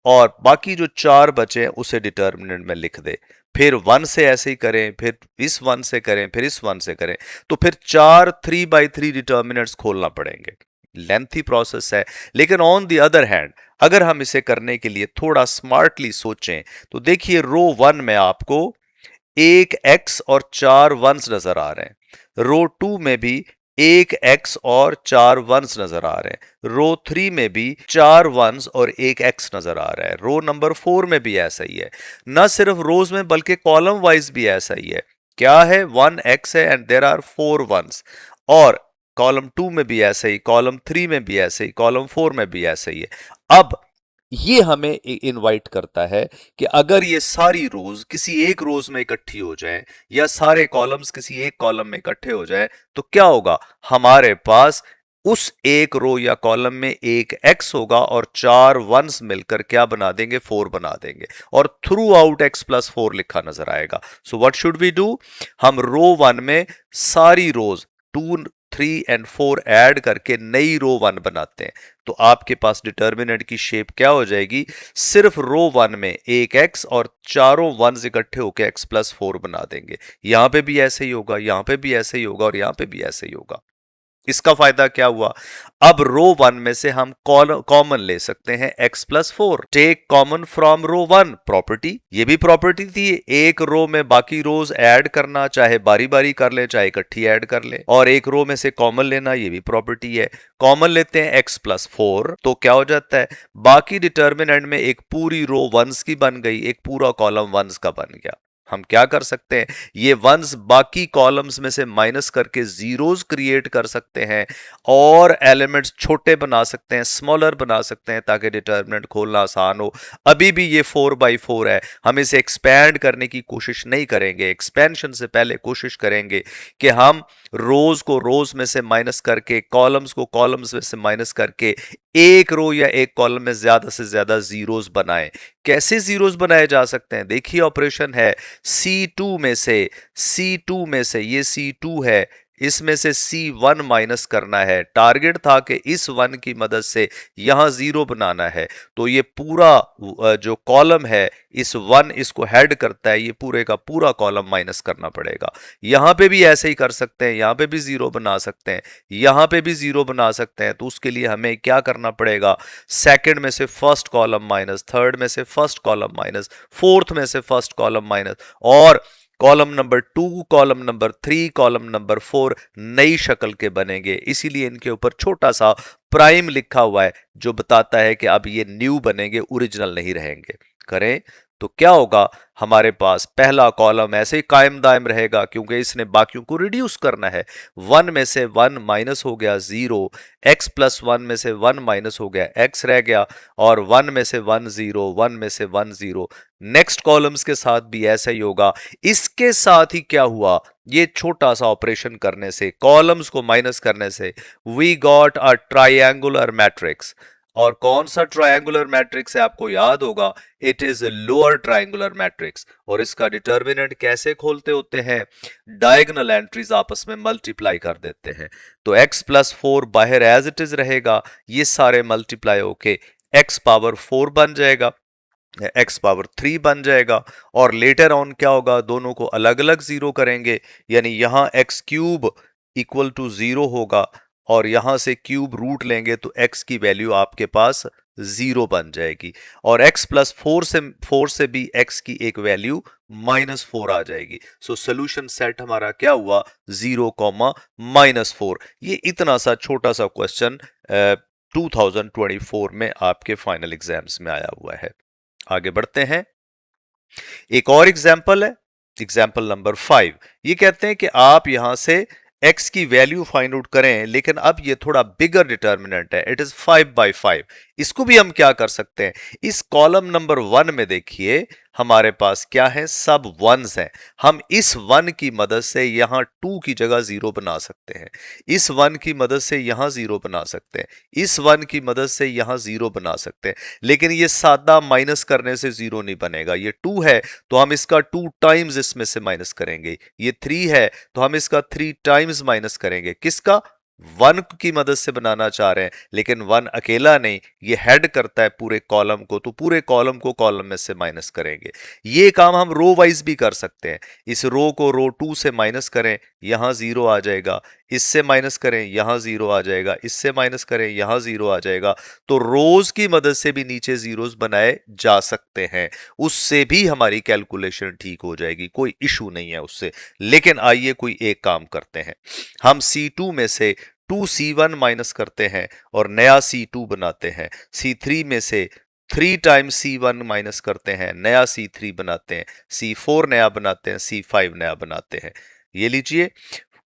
और बाकी जो 4 बचे उसे डिटर्मिनेंट में लिख दे। फिर 1 से ऐसे ही करें, फिर इस 1 से करें, फिर इस 1 से करें, तो फिर 4 3x3 डिटर्मिनेंट्स खोलना पड़ेंगे। लेंथी प्रोसेस है, लेकिन ऑन द अदर हैंड अगर हम इसे करने के लिए थोड़ा स्मार्टली सोचें तो देखिए, रो 1 में आपको एक x और 4 वंस नजर आ रहे हैं, रो 2 में भी एक x और 4 वंस नजर आ रहे हैं, रो 3 में भी 4 वंस और एक x नजर आ रहा है, रो नंबर 4 में भी ऐसा ही है। न सिर्फ रोज में बल्कि कॉलम वाइज भी ऐसा ही है। क्या है, 1x है एंड देयर आर 4 वंस, और कॉलम 2 में भी ऐसे ही, कॉलम 3 में भी ऐसे ही, कॉलम 4 में भी ऐसे ही है। अब ये हमें इनवाइट करता है कि अगर ये सारी रोज किसी एक रोज में इकट्ठी हो जाए या सारे कॉलम्स किसी एक कॉलम में इकट्ठे हो जाए तो क्या होगा, हमारे पास उस एक रो या कॉलम में एक x होगा और 4 वंस मिलकर क्या बना देंगे, 4 बना देंगे, और थ्रू आउट x+4 लिखा नजर आएगा। So what should we do, हम रो 1 में सारी रोज 2 3 एंड 4 ऐड करके नई रो 1 बनाते हैं, तो आपके पास डिटर्मिनेंट की शेप क्या हो जाएगी, सिर्फ रो 1 में एक x और चारों वंस इकट्ठे होकर x+4 बना देंगे। यहां पे भी ऐसे ही होगा, यहां पे भी ऐसे ही होगा और यहां पे भी ऐसे ही होगा। इसका फायदा क्या हुआ, अब रो 1 में से हम कॉमन ले सकते हैं x+4, take common from row 1, property, ये भी प्रॉपर्टी थी, एक रो में बाकी रोज ऐड करना, चाहे बारी बारी कर ले चाहे इकट्ठी ऐड कर ले, और एक रो में से कॉमन लेना, ये भी प्रॉपर्टी है। कॉमन लेते हैं x+4, तो क्या हो जाता है, बाकी डिटर्मिनेंट में एक पूरी रो वंस की बन गई, एक पूरा कॉलम वंस का बन गया। हम क्या कर सकते हैं, ये वंस बाकी कॉलम्स में से माइनस करके जीरोस क्रिएट कर सकते हैं और एलिमेंट्स छोटे बना सकते हैं, स्मॉलर बना सकते हैं, ताकि डिटर्मिनेंट खोलना आसान हो। अभी भी ये 4x4 है, हम इसे एक्सपैंड करने की कोशिश नहीं करेंगे, एक्सपेंशन से पहले कोशिश करेंगे कि हम रोज को रोज में से माइनस करके, कॉलम्स को कॉलम्स में से माइनस करके एक रो या एक कॉलम में ज्यादा से ज्यादा जीरोस बनाएं। कैसे जीरोस बनाए जा सकते हैं, देखिए ऑपरेशन है, C2 में से, C2 में से, ये C2 है, इसमें से C1 माइनस करना है। टारगेट था कि इस 1 की मदद से यहां जीरो बनाना है, तो ये पूरा जो कॉलम है, इस 1 इसको हेड करता है, ये पूरे का पूरा कॉलम माइनस करना पड़ेगा। यहां पे भी ऐसे ही कर सकते हैं, यहां पे भी जीरो बना सकते हैं, यहां पे भी जीरो बना सकते हैं। तो उसके लिए हमें क्या करना पड़ेगा, सेकंड में से फर्स्ट कॉलम माइनस, थर्ड में से फर्स्ट कॉलम माइनस, फोर्थ में से फर्स्ट कॉलम माइनस, और column number 2, column number 3, column number 4 नई शक्ल के बनेंगे। इसीलिए इनके ऊपर छोटा सा प्राइम लिखा हुआ है, जो बताता है कि अब ये न्यू बनेंगे, ओरिजिनल नहीं रहेंगे। करें तो क्या होगा, हमारे पास पहला कॉलम ऐसे ही कायम दायम रहेगा, क्योंकि इसने बाकियों को रिड्यूस करना है। 1 में से 1 माइनस हो गया 0, x+1 में से 1 माइनस हो गया x रह गया, और 1 में से 1 0, 1 में से 1 0। नेक्स्ट कॉलम्स के साथ भी ऐसा ही होगा। इसके साथ ही क्या हुआ, ये छोटा सा ऑपरेशन करने से, कॉलम्स को माइनस करने से, we got a triangular matrix. और कौन सा ट्रायंगुलर मैट्रिक्स है, आपको याद होगा, it is lower triangular matrix. और इसका डिटर्मिनेंट कैसे खोलते होते हैं, डायगोनल एंट्रीज आपस में मल्टीप्लाई कर देते हैं। तो x+4 बाहर एज इट इज रहेगा, ये सारे मल्टीप्लाई होके x⁴ बन जाएगा, x⁴ बन जाएगा। और लेटर ऑन क्या होगा, दोनों को अलग अलग जीरो करेंगे, यानी यहां x³ इक्वल टू 0 होगा, और यहां से क्यूब रूट लेंगे तो x की वैल्यू आपके पास 0 बन जाएगी, और x+4 से भी x की एक वैल्यू -4 आ जाएगी। सो सोल्यूशन सेट हमारा क्या हुआ, 0, -4। ये इतना सा छोटा सा क्वेश्चन 2024 में आपके फाइनल एग्जाम्स में आया हुआ है। आगे बढ़ते हैं, एक और एग्जाम्पल है, एग्जाम्पल नंबर 5। ये कहते हैं कि आप यहां से x की वैल्यू फाइंड आउट करें, लेकिन अब ये थोड़ा बिगर डिटर्मिनेंट है, इट इज 5/5। इसको भी हम क्या कर सकते हैं, इस कॉलम नंबर 1 में देखिए हमारे पास क्या है, सब वंस हैं। हम इस 1 की मदद से यहां 2 की जगह 0 बना सकते हैं, इस 1 की मदद से यहां 0 बना सकते हैं, इस 1 की मदद से यहां 0 बना सकते हैं। लेकिन ये सादा माइनस करने से 0 नहीं बनेगा। ये 2 है तो हम इसका 2 टाइम्स इसमें से माइनस करेंगे, ये 3 है तो हम इसका 3 टाइम्स माइनस करेंगे। किसका, 1 की मदद से बनाना चाह रहे हैं, लेकिन 1 अकेला नहीं, ये हेड करता है पूरे कॉलम को, तो पूरे कॉलम को कॉलम में से माइनस करेंगे। ये काम हम रो वाइज भी कर सकते हैं। इस रो को रो 2 से माइनस करें, यहां 0 आ जाएगा, इससे माइनस करें, यहां 0 आ जाएगा, इससे माइनस करें, यहां 0 आ जाएगा। तो रोज की मदद से भी नीचे जीरोस बनाए जा सकते हैं, उससे भी हमारी कैलकुलेशन ठीक हो जाएगी, कोई इशू नहीं है उससे। लेकिन आइए कोई एक काम करते हैं, हम C2 में से 2C1 माइनस करते हैं और नया C2 बनाते हैं। C3 में से 3 टाइम्स C1 माइनस करते हैं, नया C3 बनाते हैं, C4 नया बनाते हैं, C5 नया बनाते हैं। ये लीजिए,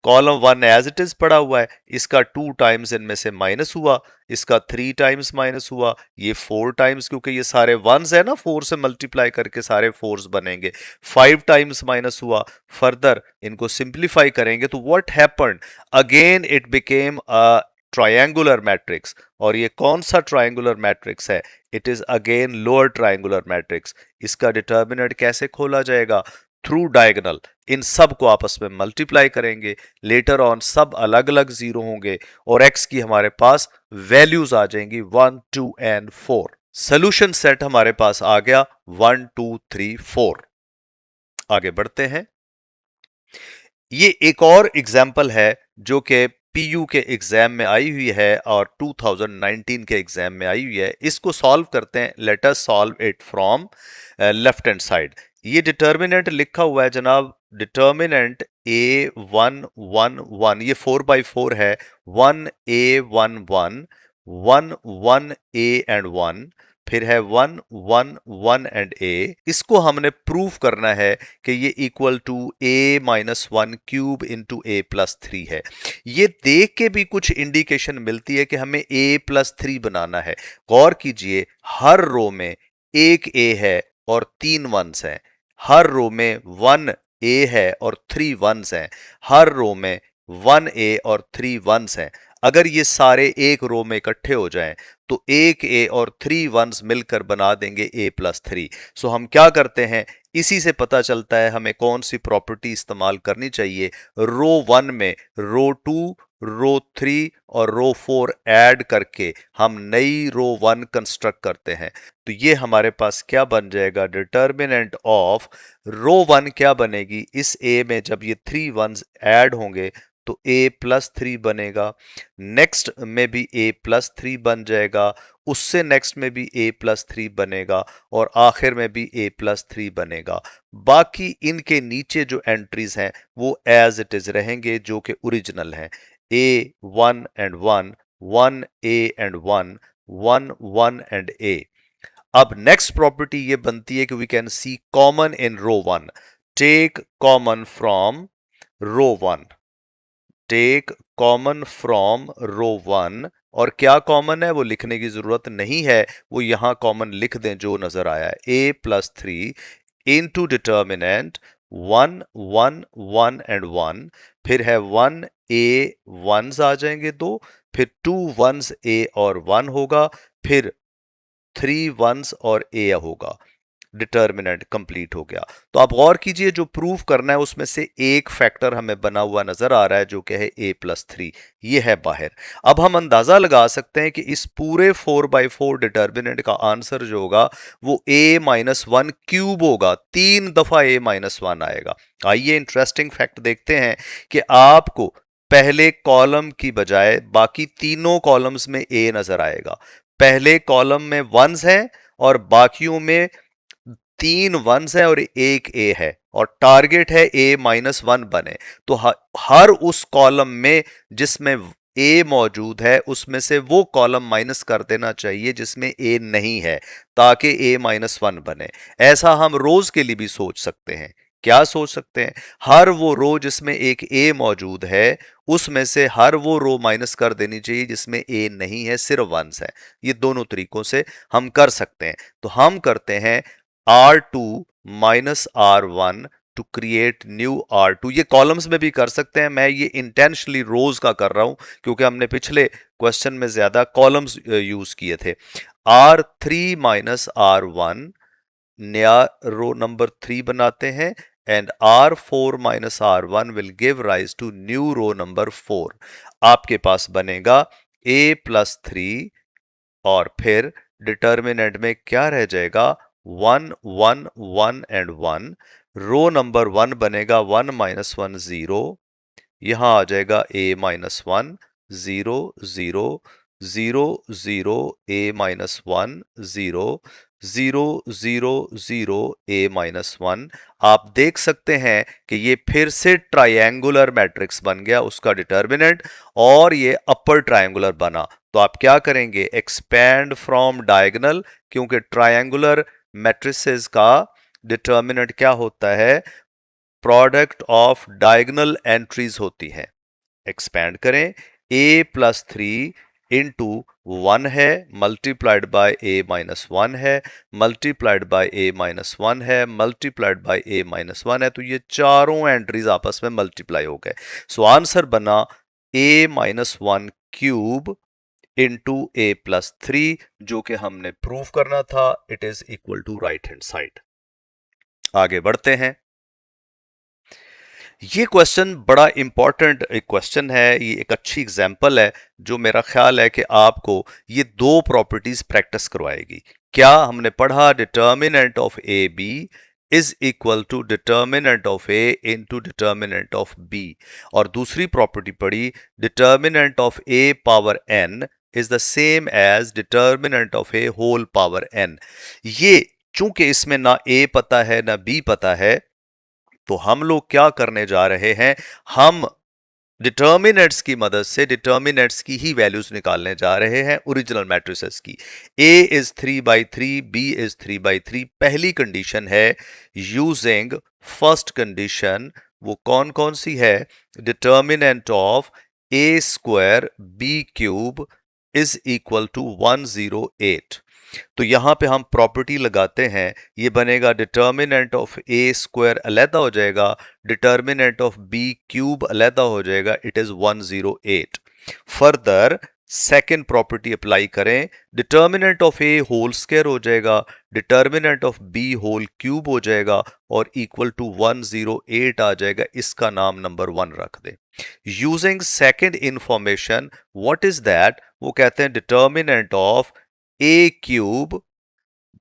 कॉलम 1 एज इट इज पड़ा हुआ है, इसका 2 टाइम्स इनमें से माइनस हुआ, इसका 3 टाइम्स माइनस हुआ, ये 4 टाइम्स, क्योंकि ये सारे वंस है ना, 4 से मल्टीप्लाई करके सारे 4s बनेंगे। 5 टाइम्स माइनस हुआ। फर्दर इनको सिंप्लीफाई करेंगे तो what happened, again it became a triangular matrix. और ये कौन सा ट्रायंगुलर मैट्रिक्स है, it is again lower triangular matrix. इसका डिटर्मिनेंट कैसे खोला जाएगा, थ्रू डायगोनल इन सब को आपस में मल्टीप्लाई करेंगे, लेटर ऑन सब अलग अलग जीरो होंगे और x की हमारे पास वैल्यूज आ जाएंगी 1, 2 एंड 4। सोल्यूशन सेट हमारे पास आ गया 1, 2, 3, 4। आगे बढ़ते हैं। ये एक और एग्जाम्पल है जो कि पीयू के एग्जाम में आई हुई है और 2019 के एग्जाम में आई हुई है। इसको सॉल्व करते हैं। Late us solve it from left hand side. ये डिटर्मिनेंट लिखा हुआ है जनाब, डिटर्मिनेंट A1 1 1, ये 4/4 है। 1A1 1, 1 1 A एंड 1, फिर है 1 1 1 एंड A। इसको हमने प्रूव करना है कि ये equal to A-1 cube into A+3 है। ये देख के भी कुछ इंडिकेशन मिलती है कि हमें A+3 बनाना है। गौर कीजिए, हर रो में एक A है और 3 1s हैं। हर रो में 1 A है और 3 1s हैं। हर रो में 1 A और 3 1s हैं। अगर ये सारे एक रो में इकट्ठे हो जाएं तो एक A और 3 1s मिलकर बना देंगे A+3। सो हम क्या करते हैं, इसी से पता चलता है हमें कौन सी प्रॉपर्टी इस्तेमाल करनी चाहिए। रो 1 में रो 2, रो 3 और रो 4 ऐड करके हम नई रो 1 कंस्ट्रक्ट करते हैं। तो ये हमारे पास क्या बन जाएगा, डिटर्मिनेंट ऑफ रो 1 क्या बनेगी, इस A में जब ये 3 1s ऐड होंगे तो A+3 बनेगा। नेक्स्ट में भी A+3 बन जाएगा, उससे नेक्स्ट में भी A+3 बनेगा और आखिर में भी A+3 बनेगा। बाकी इनके नीचे जो एंट्रीज हैं वो एज इट इज रहेंगे जो कि ओरिजिनल हैं। A1 and 1, 1 A and 1, 1 1 and A। अब नेक्स्ट प्रॉपर्टी ये बनती है कि we can see common in row 1। Take common from row 1। Take common from row 1। और क्या कॉमन है वो लिखने की जरूरत नहीं है, वो यहां कॉमन लिख दें जो नजर आया है। A+3 इंटू डिटर्मिनेंट 1 1 1 एंड 1, फिर है 1 A 1s आ जाएंगे दो, फिर 2 1s A और 1 होगा, फिर 3 1s और A होगा। डिटर्मिनेंट कंप्लीट हो गया। तो आप गौर कीजिए, जो प्रूफ करना है उसमें से एक फैक्टर हमें बना हुआ नजर आ रहा है जो कि है A+3, ये है बाहर। अब हम अंदाजा लगा सकते हैं कि इस पूरे 4/4 डिटर्मिनेंट का आंसर जो होगा वो A-1 क्यूब होगा। 3 दफा A-1 आएगा। आइए इंटरेस्टिंग फैक्ट देखते हैं कि आपको पहले कॉलम की बजाय बाकी तीनों कॉलम्स में A नजर आएगा। पहले कॉलम में 1s है और बाकियों में 3 1s है और एक A है और टारगेट है A-1 बने। तो हर उस कॉलम में जिसमें A मौजूद है उसमें से वो कॉलम माइनस कर देना चाहिए जिसमें A नहीं है, ताकि A-1 बने। ऐसा हम रोज के लिए भी सोच सकते हैं। क्या सोच सकते हैं, हर वो रो जिसमें एक A मौजूद है उसमें से हर वो रो माइनस कर देनी चाहिए जिसमें A नहीं है, सिर्फ 1s है। ये दोनों तरीकों से हम कर सकते हैं। तो हम करते हैं R2 minus R1 to create new R2। ये कॉलम्स में भी कर सकते हैं, मैं ये इंटेंशनली रोज का कर रहा हूं क्योंकि हमने पिछले क्वेश्चन में ज्यादा कॉलम्स यूज किए थे। R3 माइनस R1, नया रो नंबर 3 बनाते हैं and R4 minus R1 will give rise to new row number 4। आपके पास बनेगा A+3 और फिर डिटर्मिनेंट में क्या रह जाएगा, 1 1 1 एंड 1। रो नंबर 1 बनेगा 1 -1 0। यहां आ जाएगा A-1 0 0 0 0 A-1 0 0 0 0 A-1। आप देख सकते हैं कि ये फिर से ट्रायंगुलर मैट्रिक्स बन गया उसका डिटर्मिनेंट और ये अपर ट्रायंगुलर बना। तो आप क्या करेंगे, एक्सपैंड फ्रॉम डायगोनल, क्योंकि ट्रायंगुलर मैट्रिसेस का डिटर्मिनेंट क्या होता है, प्रोडक्ट ऑफ डायगोनल एंट्रीज होती है। एक्सपैंड करें, A+3 इंटू 1 है मल्टीप्लाइड बाय A-1 है मल्टीप्लाइड बाय A-1 है मल्टीप्लाइड बाय A-1 है। तो ये चारों एंट्रीज आपस में मल्टीप्लाई हो गए। सो आंसर बना A-1 क्यूब इंटू A+3, जो कि हमने प्रूव करना था। It is equal to right hand side. आगे बढ़ते हैं। ये क्वेश्चन बड़ा इंपॉर्टेंट एक क्वेश्चन है, ये एक अच्छी एग्जांपल है जो मेरा ख्याल है कि आपको ये दो प्रॉपर्टीज प्रैक्टिस करवाएगी। क्या हमने पढ़ा, determinant of A B is equal to determinant of A into determinant of B, और दूसरी प्रॉपर्टी पढ़ी, determinant of A power n is the same as determinant of A whole power n. ये चूंकि इसमें ना ए पता है ना बी पता है, तो हम लोग क्या करने जा रहे हैं, हम डिटर्मिनेंट्स की मदद से डिटर्मिनेंट्स की ही वैल्यूज निकालने जा रहे हैं ओरिजिनल मैट्रिसेस की। A is 3/3, B is 3/3। पहली कंडीशन है यूजिंग फर्स्ट कंडीशन, वो कौन कौन सी है, determinant of A square B cube is equal to 108। तो यहां पे हम प्रॉपर्टी लगाते हैं, ये बनेगा डिटर्मिनेंट ऑफ ए स्क्वायर अलहदा हो जाएगा, डिटर्मिनेंट ऑफ बी क्यूब अलहदा हो जाएगा, it is 108। Further second property apply करें, determinant of A whole square हो जाएगा, determinant of B whole cube हो जाएगा और इक्वल टू 108 आ जाएगा। इसका नाम नंबर 1 रख दें। Using second information, what is that, वो कहते हैं determinant of A cube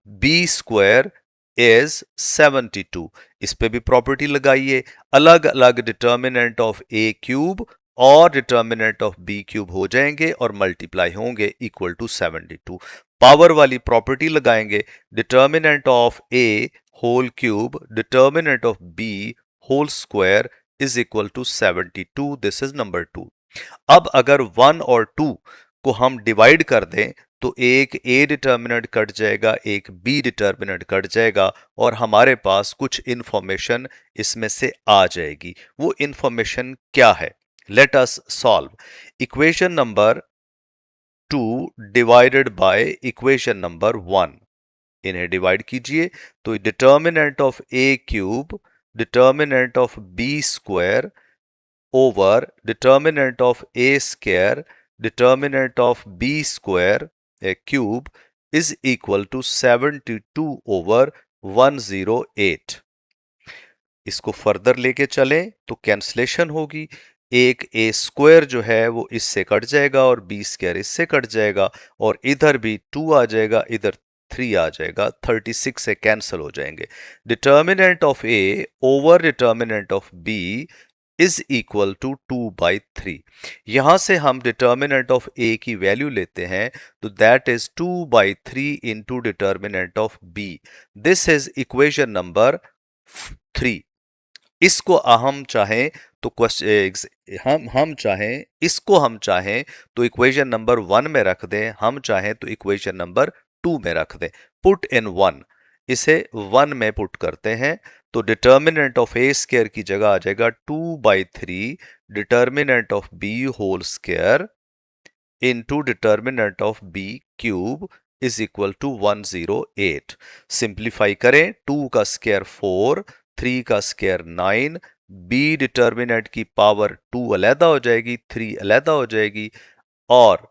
B square is 72। इस पे भी प्रॉपर्टी लगाइए, अलग अलग डिटर्मिनेंट ऑफ ए क्यूब और डिटर्मिनेंट ऑफ बी क्यूब हो जाएंगे और मल्टीप्लाई होंगे इक्वल टू 72। पावर वाली प्रॉपर्टी लगाएंगे, determinant of A whole cube determinant of B whole square is equal to 72। This is number 2। अब अगर 1 और 2 को हम डिवाइड कर दें तो एक ए डिटर्मिनेंट कट जाएगा, एक बी डिटर्मिनेंट कट जाएगा और हमारे पास कुछ इंफॉर्मेशन इसमें से आ जाएगी। वो इंफॉर्मेशन क्या है, let us solve. Equation number 2 divided by equation number 1, इन्हें डिवाइड कीजिए तो determinant of A cube determinant of B square over determinant of A square determinant of B square cube is equal to 72 over 108। इसको further लेके चलें तो cancellation होगी, एक ए square जो है वो इससे कट जाएगा और बी स्क्वायर इससे कट जाएगा और इधर भी 2 आ जाएगा, इधर 3 आ जाएगा, 36 से कैंसिल हो जाएंगे। Determinant of A over determinant of B is equal to 2/3। यहां से हम डिटर्मिनेंट ऑफ ए की वैल्यू लेते हैं तो that is 2/3 into determinant of B. This is equation number 3। इसको हम चाहें तो हम चाहें इसको हम चाहें तो इक्वेशन नंबर 1 में रख दें, हम चाहें तो इक्वेशन नंबर 2 में रख दें। पुट इन 1, इसे 1 में पुट करते हैं तो डिटर्मिनेंट ऑफ ए स्क्वायर की जगह आ जाएगा 2/3 determinant of B whole square into determinant of B cube is equal to 108। Simplify करें, 2 का स्क्वायर 4, 3 का स्क्वायर 9, बी डिटर्मिनेंट की पावर 2 अलहदा हो जाएगी, 3 अलहदा हो जाएगी और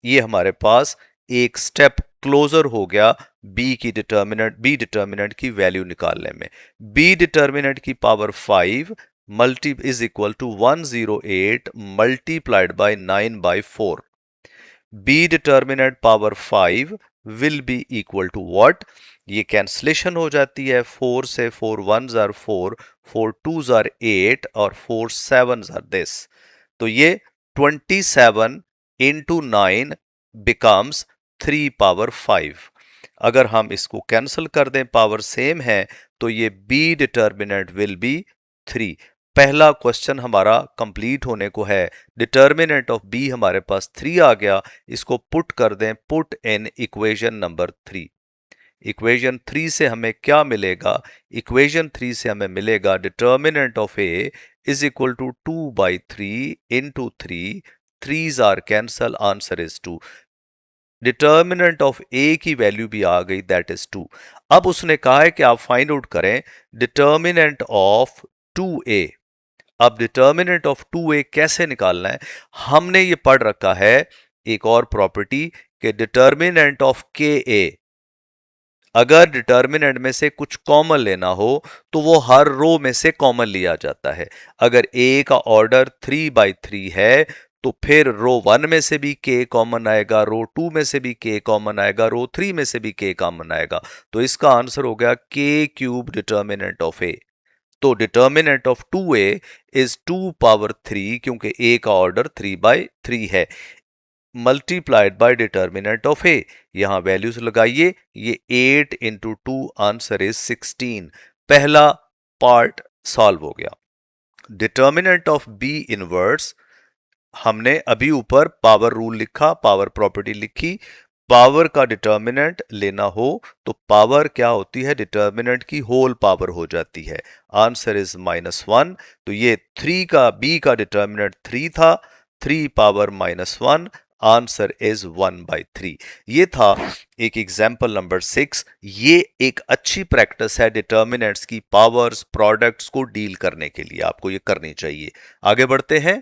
ये हमारे पास एक स्टेप क्लोजर हो गया बी डिटर्मिनेंट की वैल्यू निकालने में। बी डिटर्मिनेंट की power 5 multi is equal to 108 multiplied by 9/4। B determinant power 5 will be equal to what, ये कैंसलेशन हो जाती है, 4 से 4 1s आर 4, 4 2s आर 8 और 4 7s आर दिस। तो ये 27 इंटू 9 बिकम्स 3/5। अगर हम इसको कैंसिल कर दें, पावर सेम है, तो ये बी डिटर्मिनेंट विल बी 3। पहला क्वेश्चन हमारा कंप्लीट होने को है, डिटर्मिनेंट ऑफ बी हमारे पास 3 आ गया, इसको पुट कर दें, put in equation number 3। Equation 3 से हमें क्या मिलेगा, इक्वेशन 3 से हमें मिलेगा determinant of A is equal to 2/3 into 3, 3s are cancel, answer is 2। Determinant of A की वैल्यू भी आ गई, दैट इज 2। अब उसने कहा है कि आप फाइंड आउट करें डिटर्मिनेंट ऑफ 2a। अब डिटर्मिनेंट ऑफ 2a कैसे निकालना है, हमने ये पढ़ रखा है एक और प्रॉपर्टी कि डिटर्मिनेंट ऑफ के ए अगर डिटर्मिनेंट में से कुछ कॉमन लेना हो तो वो हर रो में से कॉमन लिया जाता है। अगर ए का ऑर्डर 3/3 है तो फिर रो 1 में से भी के कॉमन आएगा, रो 2 में से भी के कॉमन आएगा, रो 3 में से भी के कॉमन आएगा। तो इसका आंसर हो गया के क्यूब डिटर्मिनेंट ऑफ ए। तो determinant of 2a is 2 power 3, क्योंकि a का ऑर्डर 3/3 है, मल्टीप्लाइड बाय डिटर्मिनेंट ऑफ ए। यहां वैल्यूज लगाइए, ये 8 इंटू 2 आंसर इज 16। पहला पार्ट सॉल्व हो गया। डिटर्मिनेंट ऑफ बी इनवर्स, हमने अभी ऊपर पावर रूल लिखा, पावर प्रॉपर्टी लिखी। पावर का डिटर्मिनेंट लेना हो तो पावर क्या होती है, डिटर्मिनेंट की होल पावर हो जाती है। Answer is -1। तो ये 3 का बी का डिटर्मिनेंट 3 था, 3 पावर -1, आंसर इज 1/3। ये था एक एग्जाम्पल नंबर 6। ये एक अच्छी प्रैक्टिस है डिटर्मिनेंट्स की पावर्स प्रोडक्ट्स को डील करने के लिए, आपको ये करनी चाहिए। आगे बढ़ते हैं।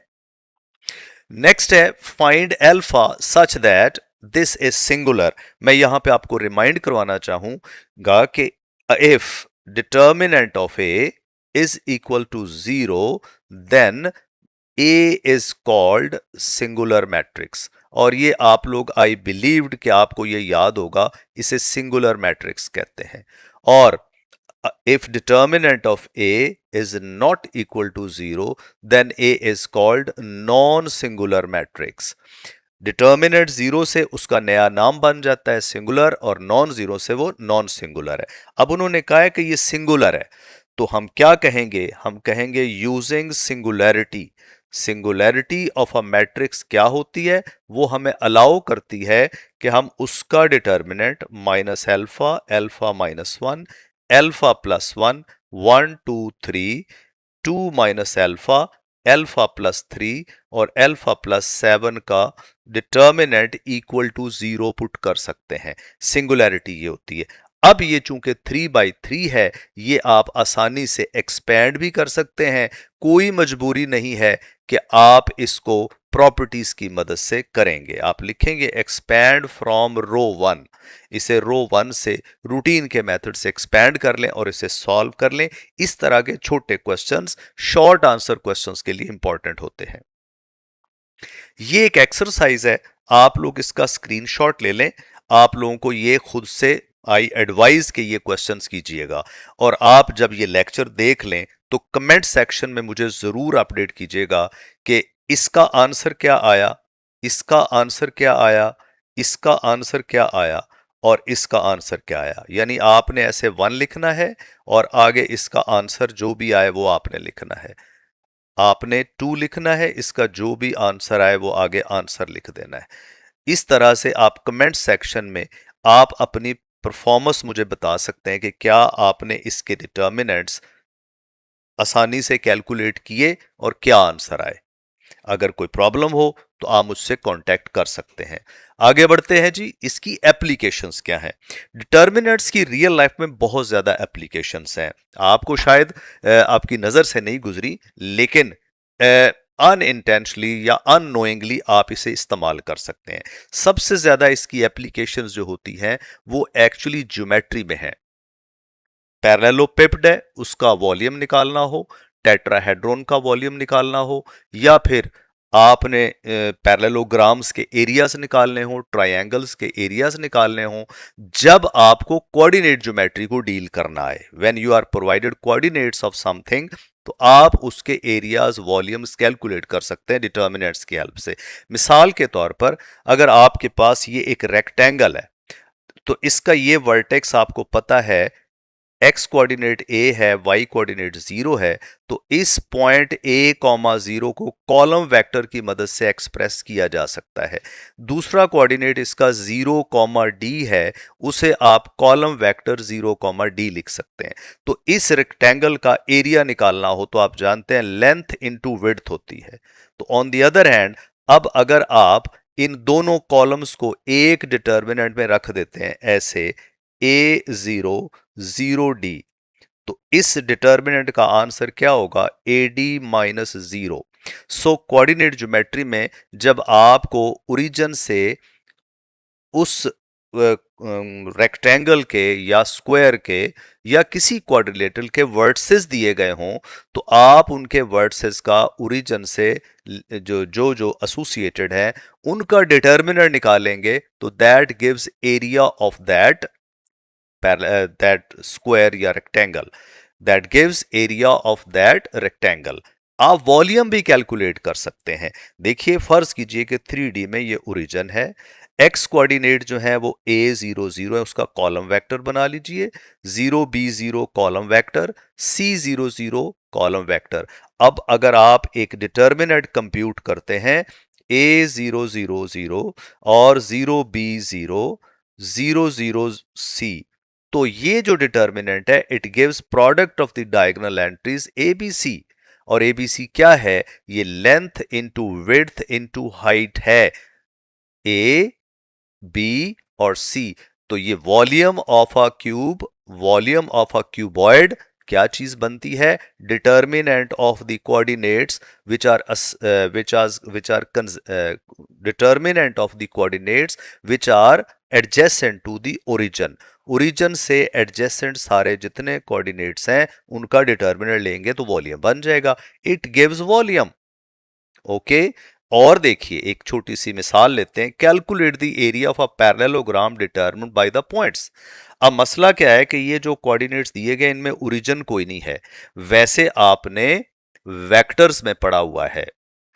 नेक्स्ट है find alpha such that this is singular. मैं यहां पे आपको रिमाइंड करवाना चाहूंगा कि if determinant of A is equal to 0 then A is called singular matrix. और ये आप लोग, आई बिलीव्ड कि आपको ये याद होगा, इसे सिंगुलर मैट्रिक्स कहते हैं। और if determinant of A is not equal to 0, then A is called non-singular matrix. Determinant 0 से उसका नया नाम बन जाता है सिंगुलर, और नॉन 0 से वो नॉन सिंगुलर है। अब उन्होंने कहा है कि ये सिंगुलर है, तो हम क्या कहेंगे, हम कहेंगे using singularity. Singularity of a matrix क्या होती है, वो हमें अलाउ करती है कि हम उसका determinant minus alpha, alpha -1, alpha +1, 1 2 3, 2 minus alpha, alpha +3 और एल्फा +7 का डिटर्मिनेंट इक्वल टू 0 पुट कर सकते हैं। सिंगुलैरिटी ये होती है। अब ये चूंकि 3/3 है, ये आप आसानी से एक्सपैंड भी कर सकते हैं। कोई मजबूरी नहीं है कि आप इसको प्रॉपर्टीज की मदद से करेंगे। आप लिखेंगे एक्सपैंड फ्रॉम रो 1, इसे रो 1 से रूटीन के मेथड से एक्सपैंड कर लें और इसे सॉल्व कर लें। इस तरह के छोटे क्वेश्चंस शॉर्ट आंसर क्वेश्चंस के लिए इंपॉर्टेंट होते हैं। ये एक एक्सरसाइज है, आप लोग इसका स्क्रीनशॉट ले लें। आप लोगों को ये खुद से आई एडवाइज के ये क्वेश्चंस कीजिएगा, और आप जब ये लेक्चर देख लें तो कमेंट सेक्शन में मुझे जरूर अपडेट कीजिएगा कि इसका आंसर क्या आया, इसका आंसर क्या आया, इसका आंसर क्या आया और इसका आंसर क्या आया। यानी आपने ऐसे 1 लिखना है और आगे इसका आंसर जो भी आए वो आपने लिखना है। आपने 2 लिखना है, इसका जो भी आंसर आए वो आगे आंसर लिख देना है। इस तरह से आप कमेंट सेक्शन में आप अपनी परफॉर्मेंस मुझे बता सकते हैं कि क्या आपने इसके डिटर्मिनेंट्स आसानी से कैलकुलेट किए और क्या आंसर आए। अगर कोई प्रॉब्लम हो तो आप मुझसे कांटेक्ट कर सकते हैं। आगे बढ़ते हैं जी, इसकी एप्लीकेशंस क्या हैं। डिटर्मिनेंट्स की रियल लाइफ में बहुत ज्यादा एप्लीकेशंस हैं, आपको शायद आपकी नजर से नहीं गुजरी, लेकिन अनइंटेंशनली या अननोइंगली आप इसे इस्तेमाल कर सकते हैं। सबसे ज्यादा इसकी एप्लीकेशंस जो होती हैं वो एक्चुअली ज्योमेट्री में है। पैरेललोपिपेड है, उसका वॉल्यूम निकालना हो, टेट्राहेड्रॉन का वॉल्यूम निकालना हो, या फिर आपने पैरेललोग्राम्स के एरियाज निकालने हो, ट्रायंगल्स के एरियाज निकालने हो, जब आपको कोऑर्डिनेट ज्योमेट्री को डील करना है, when you are provided coordinates of something, तो आप उसके एरियाज वॉल्यूम्स कैलकुलेट कर सकते हैं डिटर्मिनेंट्स की हेल्प से। मिसाल के तौर पर अगर आपके पास ये एक रेक्टेंगल है, तो इसका ये वर्टेक्स आपको पता है x कोऑर्डिनेट a है, y कोऑर्डिनेट 0 है, तो इस पॉइंट a,0 को कॉलम वेक्टर की मदद से एक्सप्रेस किया जा सकता है। दूसरा कोऑर्डिनेट इसका 0,d है, उसे आप कॉलम वेक्टर 0,d लिख सकते हैं। तो इस रेक्टेंगल का एरिया निकालना हो तो आप जानते हैं लेंथ इनटू विड्थ होती है। तो ऑन द अदर हैंड, अब अगर आप इन दोनों कॉलम्स को एक डिटर्मिनेंट में रख देते हैं ऐसे a0 0d, तो इस डिटर्मिनेंट का आंसर क्या होगा, AD-0। सो कोऑर्डिनेट ज्योमेट्री में जब आपको ओरिजिन से उस रेक्टेंगल के या स्क्वायर के या किसी क्वाड्रिलेटरल के वर्टिसेस दिए गए हों, तो आप उनके वर्टिसेस का ओरिजिन से जो जो जो एसोसिएटेड है उनका डिटर्मिनर निकालेंगे, तो that gives area of that square या rectangle, that gives area of that rectangle. आप वॉल्यूम भी कैलकुलेट कर सकते हैं। देखिए फर्ज कीजिए कि 3D में ये ओरिजिन है, एक्स कोऑर्डिनेट जो है वो a00 है, उसका कॉलम वेक्टर बना लीजिए, 0b0 column vector, c00 column vector. अब अगर आप एक डिटर्मिनेंट कंप्यूट करते हैं a000 और 0b0 0 0 c, तो ये जो डिटर्मिनेंट है it gives product of the diagonal entries abc। और abc क्या है? ये length into width into height है, a बी और सी। तो ये volume of a cube, volume of a cuboid क्या चीज बनती है? Determinant of the coordinates which are determinant of the coordinates which are adjacent to the origin. Origin से adjacent सारे जितने कोऑर्डिनेट्स हैं उनका डिटर्मिनेंट लेंगे तो वॉल्यूम बन जाएगा। It gives volume. ओके, और देखिए एक छोटी सी मिसाल लेते हैं, calculate the area of a parallelogram determined by the points. अब मसला क्या है कि ये जो कोऑर्डिनेट्स दिए गए इनमें ओरिजिन कोई नहीं है। वैसे आपने वेक्टर्स में पढ़ा हुआ है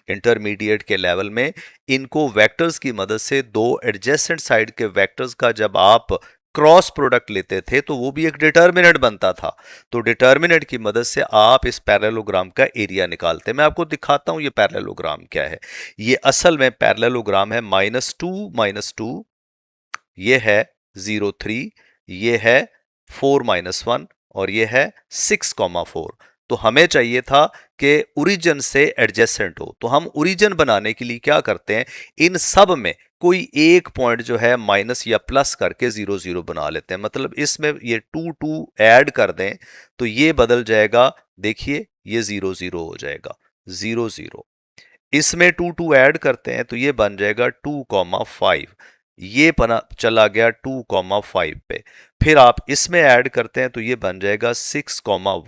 इंटरमीडिएट के लेवल में, इनको वेक्टर्स की मदद से दो एडजेसेंट साइड के वेक्टर्स का जब आप क्रॉस प्रोडक्ट लेते थे तो वो भी एक डिटर्मिनेंट बनता था। तो डिटर्मिनेंट की मदद से आप इस पैरेललोग्राम का एरिया निकालते हैं। मैं आपको दिखाता हूं ये पैरेललोग्राम क्या है। ये असल में पैरेललोग्राम है -2 ये है 0 3, ये है 4 - 1 और ये है 6, 4। तो हमें चाहिए था कि ओरिजिन से एडजेसेंट हो, तो हम ओरिजिन बनाने के लिए क्या करते हैं, इन सब में कोई एक पॉइंट जो है माइनस या प्लस करके 0 0 बना लेते हैं। मतलब इसमें ये 2 2 ऐड कर दें तो ये बदल जाएगा, देखिए ये 0 0 हो जाएगा 0 0। इसमें 2 2 ऐड करते हैं तो ये बन जाएगा 2, 5। ये बना चला गया 2, 5 पे। फिर आप इसमें ऐड करते हैं तो ये बन जाएगा 6,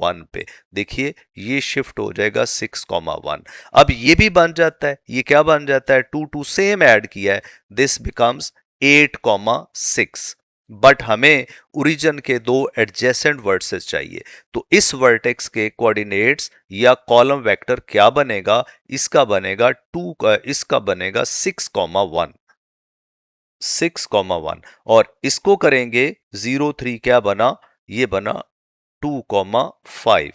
1 पे। देखिए ये शिफ्ट हो जाएगा 6, 1। अब ये भी बन जाता है, ये क्या बन जाता है, 2 2 सेम ऐड किया है, दिस बिकम्स 8, 6। बट हमें ओरिजिन के दो एडजेसेंट वर्टिसेस चाहिए, तो इस वर्टेक्स के कोऑर्डिनेट्स या कॉलम वेक्टर क्या बनेगा, इसका बनेगा 6, 1 6, 1 और इसको करेंगे 0 3, क्या बना, ये बना 2, 5।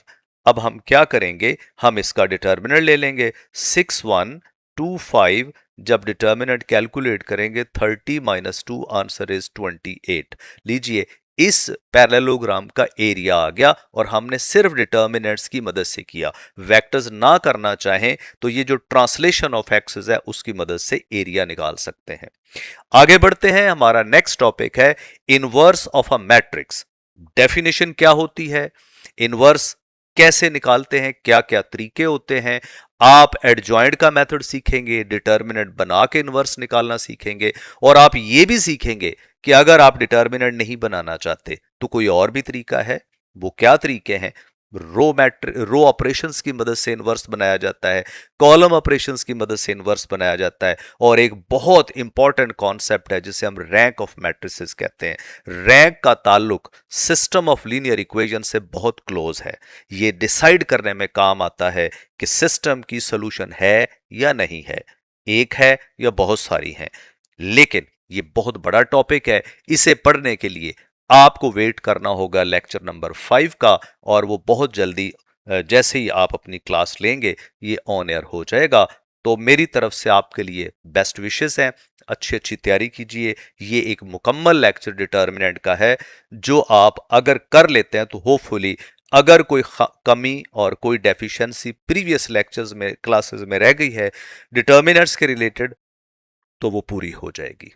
अब हम क्या करेंगे, हम इसका डिटर्मिनेंट ले लेंगे 6, 1, 2, 5। जब डिटर्मिनेंट कैलकुलेट करेंगे 30 - 2 आंसर इज 28। लीजिए इस पैरेललोग्राम का एरिया आ गया और हमने सिर्फ डिटर्मिनेंट्स की मदद से किया। वेक्टर्स ना करना चाहें तो ये जो ट्रांसलेशन ऑफ एक्सेस है उसकी मदद से एरिया निकाल सकते हैं। आगे बढ़ते हैं, हमारा नेक्स्ट टॉपिक है inverse of a matrix. Definition क्या होती है, इनवर्स कैसे निकालते हैं, क्या क्या तरीके होते हैं। आप एडजॉइंट का मेथड सीखेंगे, डिटर्मिनेंट बना के इनवर्स निकालना सीखेंगे, और आप ये भी सीखेंगे कि अगर आप डिटर्मिनेंट नहीं बनाना चाहते तो कोई और भी तरीका है। वो क्या तरीके हैं, रो ऑपरेशंस की मदद से इनवर्स बनाया जाता है, कॉलम ऑपरेशंस की मदद से इनवर्स बनाया जाता है, और एक बहुत इंपॉर्टेंट कॉन्सेप्ट है जिसे हम रैंक ऑफ मैट्रिसेस कहते हैं। रैंक का ताल्लुक सिस्टम ऑफ लीनियर इक्वेशन से बहुत क्लोज है। ये डिसाइड करने में काम आता है कि सिस्टम की सॉल्यूशन है या नहीं है, एक है या बहुत सारी हैं। लेकिन ये बहुत बड़ा टॉपिक है, इसे पढ़ने के लिए आपको वेट करना होगा लेक्चर नंबर 5 का, और वो बहुत जल्दी जैसे ही आप अपनी क्लास लेंगे ये ऑन एयर हो जाएगा। तो मेरी तरफ से आपके लिए बेस्ट विशेस हैं, अच्छी अच्छी तैयारी कीजिए। ये एक मुकम्मल लेक्चर डिटर्मिनेंट का है जो आप अगर कर लेते हैं तो होपफुली अगर कोई कमी और कोई डेफिशिएंसी प्रीवियस लेक्चर्स में क्लासेस में रह गई है डिटर्मिनेंट्स के रिलेटेड तो वो पूरी हो जाएगी।